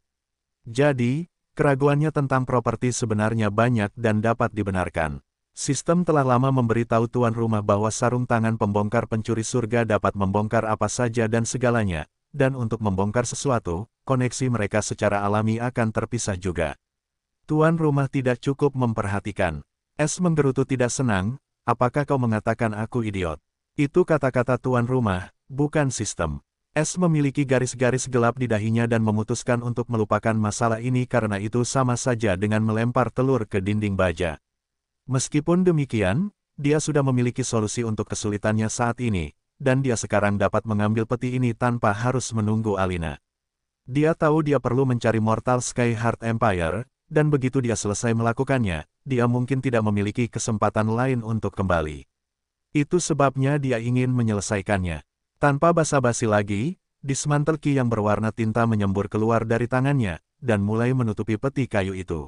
Jadi, keraguannya tentang properti sebenarnya banyak dan dapat dibenarkan. Sistem telah lama memberitahu tuan rumah bahwa sarung tangan pembongkar pencuri surga dapat membongkar apa saja dan segalanya, dan untuk membongkar sesuatu, koneksi mereka secara alami akan terpisah juga. Tuan rumah tidak cukup memperhatikan. S menggerutu tidak senang, apakah kau mengatakan aku idiot? Itu kata-kata tuan rumah, bukan sistem. S memiliki garis-garis gelap di dahinya dan memutuskan untuk melupakan masalah ini karena itu sama saja dengan melempar telur ke dinding baja. Meskipun demikian, dia sudah memiliki solusi untuk kesulitannya saat ini, dan dia sekarang dapat mengambil peti ini tanpa harus menunggu Alina. Dia tahu dia perlu mencari Mortal Sky Heart Empire, dan begitu dia selesai melakukannya, dia mungkin tidak memiliki kesempatan lain untuk kembali. Itu sebabnya dia ingin menyelesaikannya. Tanpa basa-basi lagi, Dismantle Key yang berwarna tinta menyembur keluar dari tangannya, dan mulai menutupi peti kayu itu.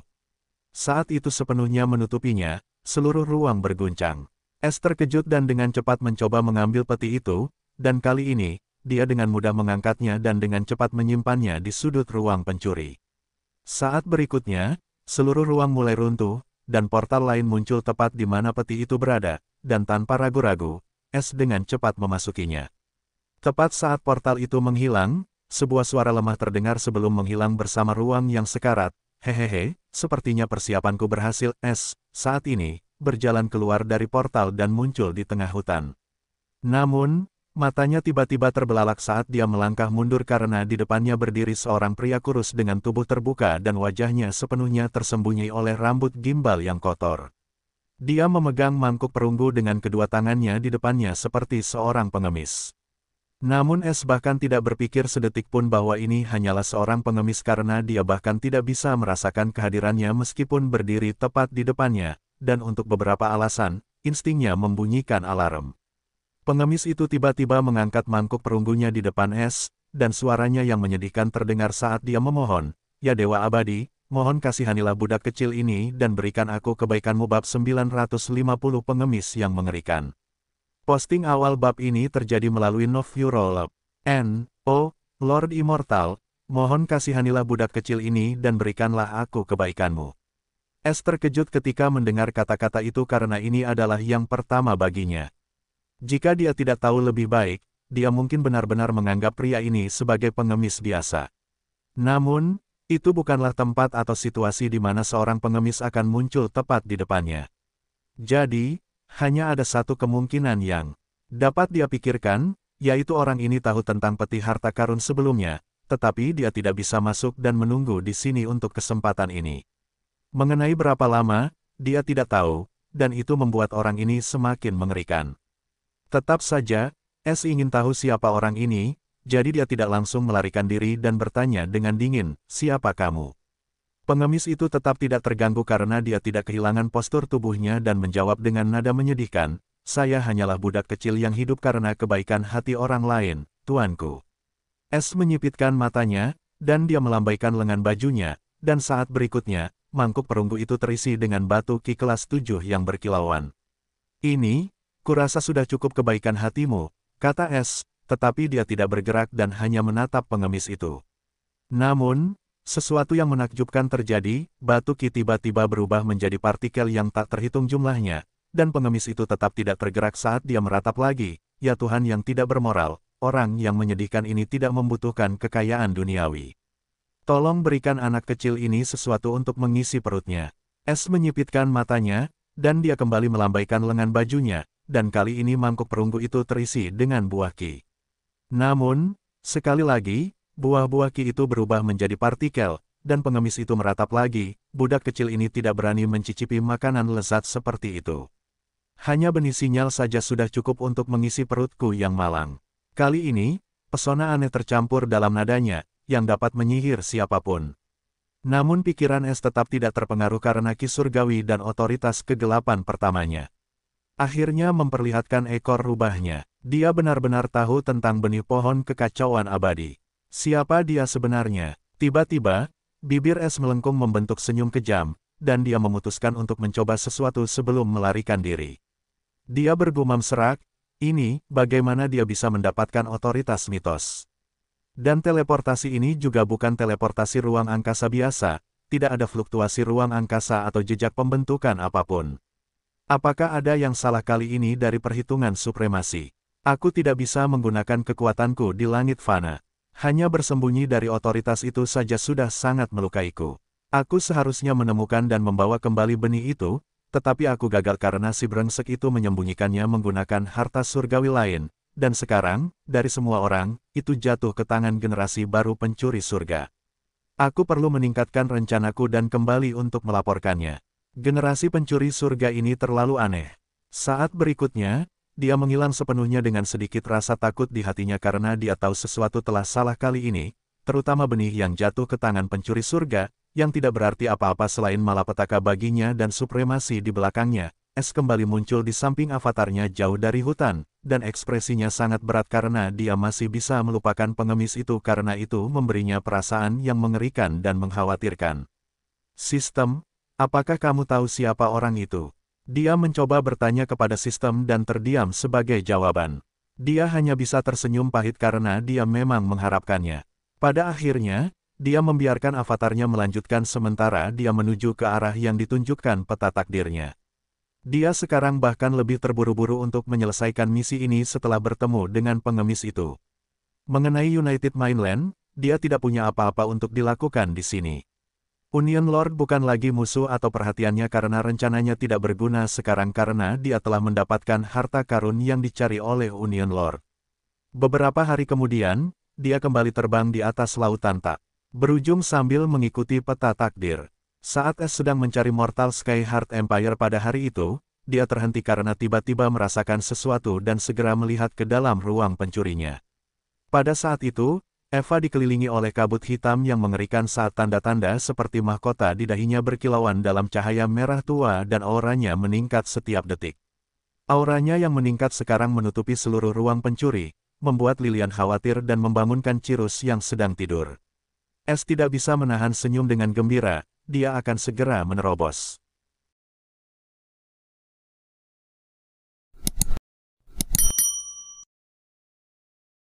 Saat itu sepenuhnya menutupinya, seluruh ruang berguncang. S terkejut dan dengan cepat mencoba mengambil peti itu, dan kali ini, dia dengan mudah mengangkatnya dan dengan cepat menyimpannya di sudut ruang pencuri. Saat berikutnya, seluruh ruang mulai runtuh, dan portal lain muncul tepat di mana peti itu berada, dan tanpa ragu-ragu, Es dengan cepat memasukinya. Tepat saat portal itu menghilang, sebuah suara lemah terdengar sebelum menghilang bersama ruang yang sekarat. Hehehe, sepertinya persiapanku berhasil. Es, saat ini, berjalan keluar dari portal dan muncul di tengah hutan. Namun, matanya tiba-tiba terbelalak saat dia melangkah mundur karena di depannya berdiri seorang pria kurus dengan tubuh terbuka dan wajahnya sepenuhnya tersembunyi oleh rambut gimbal yang kotor. Dia memegang mangkuk perunggu dengan kedua tangannya di depannya seperti seorang pengemis. Namun Es bahkan tidak berpikir sedetik pun bahwa ini hanyalah seorang pengemis karena dia bahkan tidak bisa merasakan kehadirannya meskipun berdiri tepat di depannya, dan untuk beberapa alasan, instingnya membunyikan alarm. Pengemis itu tiba-tiba mengangkat mangkuk perunggunya di depan Es, dan suaranya yang menyedihkan terdengar saat dia memohon, "Ya Dewa Abadi, mohon kasihanilah budak kecil ini dan berikan aku kebaikanmu." Bab 950 Pengemis yang Mengerikan. Posting awal bab ini terjadi melalui Novurolab. Oh, Lord Immortal, mohon kasihanilah budak kecil ini dan berikanlah aku kebaikanmu. Es terkejut ketika mendengar kata-kata itu karena ini adalah yang pertama baginya. Jika dia tidak tahu lebih baik, dia mungkin benar-benar menganggap pria ini sebagai pengemis biasa. Namun, itu bukanlah tempat atau situasi di mana seorang pengemis akan muncul tepat di depannya. Jadi, hanya ada satu kemungkinan yang dapat dia pikirkan, yaitu orang ini tahu tentang peti harta karun sebelumnya, tetapi dia tidak bisa masuk dan menunggu di sini untuk kesempatan ini. Mengenai berapa lama, dia tidak tahu, dan itu membuat orang ini semakin mengerikan. Tetap saja, Es ingin tahu siapa orang ini, jadi dia tidak langsung melarikan diri dan bertanya dengan dingin, "Siapa kamu?" Pengemis itu tetap tidak terganggu karena dia tidak kehilangan postur tubuhnya dan menjawab dengan nada menyedihkan, "Saya hanyalah budak kecil yang hidup karena kebaikan hati orang lain, tuanku." Es menyipitkan matanya, dan dia melambaikan lengan bajunya, dan saat berikutnya, mangkuk perunggu itu terisi dengan batu ki kelas 7 yang berkilauan. "Ini, kurasa sudah cukup kebaikan hatimu," kata Es, tetapi dia tidak bergerak dan hanya menatap pengemis itu. Namun, sesuatu yang menakjubkan terjadi, batu ki tiba-tiba berubah menjadi partikel yang tak terhitung jumlahnya, dan pengemis itu tetap tidak tergerak saat dia meratap lagi. "Ya Tuhan yang tidak bermoral, orang yang menyedihkan ini tidak membutuhkan kekayaan duniawi. Tolong berikan anak kecil ini sesuatu untuk mengisi perutnya." Es menyipitkan matanya, dan dia kembali melambaikan lengan bajunya, dan kali ini mangkuk perunggu itu terisi dengan buah ki. Namun, sekali lagi, buah-buah ki itu berubah menjadi partikel, dan pengemis itu meratap lagi. Budak kecil ini tidak berani mencicipi makanan lezat seperti itu. Hanya benih sinyal saja sudah cukup untuk mengisi perutku yang malang. Kali ini, pesona aneh tercampur dalam nadanya, yang dapat menyihir siapapun. Namun pikiran Es tetap tidak terpengaruh karena ki surgawi dan otoritas kegelapan pertamanya. Akhirnya memperlihatkan ekor rubahnya. Dia benar-benar tahu tentang benih pohon kekacauan abadi. Siapa dia sebenarnya? Tiba-tiba, bibir Es melengkung membentuk senyum kejam, dan dia memutuskan untuk mencoba sesuatu sebelum melarikan diri. Dia bergumam serak, "Ini, bagaimana dia bisa mendapatkan otoritas mitos? Dan teleportasi ini juga bukan teleportasi ruang angkasa biasa, tidak ada fluktuasi ruang angkasa atau jejak pembentukan apapun. Apakah ada yang salah kali ini dari perhitungan supremasi? Aku tidak bisa menggunakan kekuatanku di langit fana. Hanya bersembunyi dari otoritas itu saja sudah sangat melukaiku. Aku seharusnya menemukan dan membawa kembali benih itu, tetapi aku gagal karena si brengsek itu menyembunyikannya menggunakan harta surgawi lain, dan sekarang, dari semua orang, itu jatuh ke tangan generasi baru pencuri surga. Aku perlu meningkatkan rencanaku dan kembali untuk melaporkannya. Generasi pencuri surga ini terlalu aneh." Saat berikutnya, dia menghilang sepenuhnya dengan sedikit rasa takut di hatinya karena dia tahu sesuatu telah salah kali ini, terutama benih yang jatuh ke tangan pencuri surga, yang tidak berarti apa-apa selain malapetaka baginya dan supremasi di belakangnya. Es kembali muncul di samping avatarnya jauh dari hutan, dan ekspresinya sangat berat karena dia masih bisa melupakan pengemis itu karena itu memberinya perasaan yang mengerikan dan mengkhawatirkan. "Sistem, apakah kamu tahu siapa orang itu?" Dia mencoba bertanya kepada sistem dan terdiam sebagai jawaban. Dia hanya bisa tersenyum pahit karena dia memang mengharapkannya. Pada akhirnya, dia membiarkan avatarnya melanjutkan sementara dia menuju ke arah yang ditunjukkan peta takdirnya. Dia sekarang bahkan lebih terburu-buru untuk menyelesaikan misi ini setelah bertemu dengan pengemis itu. Mengenai United Mainland, dia tidak punya apa-apa untuk dilakukan di sini. Union Lord bukan lagi musuh atau perhatiannya karena rencananya tidak berguna sekarang karena dia telah mendapatkan harta karun yang dicari oleh Union Lord. Beberapa hari kemudian, dia kembali terbang di atas lautan tak berujung sambil mengikuti peta takdir. Saat Es sedang mencari Mortal Sky Heart Empire pada hari itu, dia terhenti karena tiba-tiba merasakan sesuatu dan segera melihat ke dalam ruang pencurinya. Pada saat itu, Eva dikelilingi oleh kabut hitam yang mengerikan saat tanda-tanda seperti mahkota di dahinya berkilauan dalam cahaya merah tua dan auranya meningkat setiap detik. Auranya yang meningkat sekarang menutupi seluruh ruang pencuri, membuat Lilian khawatir dan membangunkan Cirrus yang sedang tidur. Es tidak bisa menahan senyum dengan gembira, dia akan segera menerobos.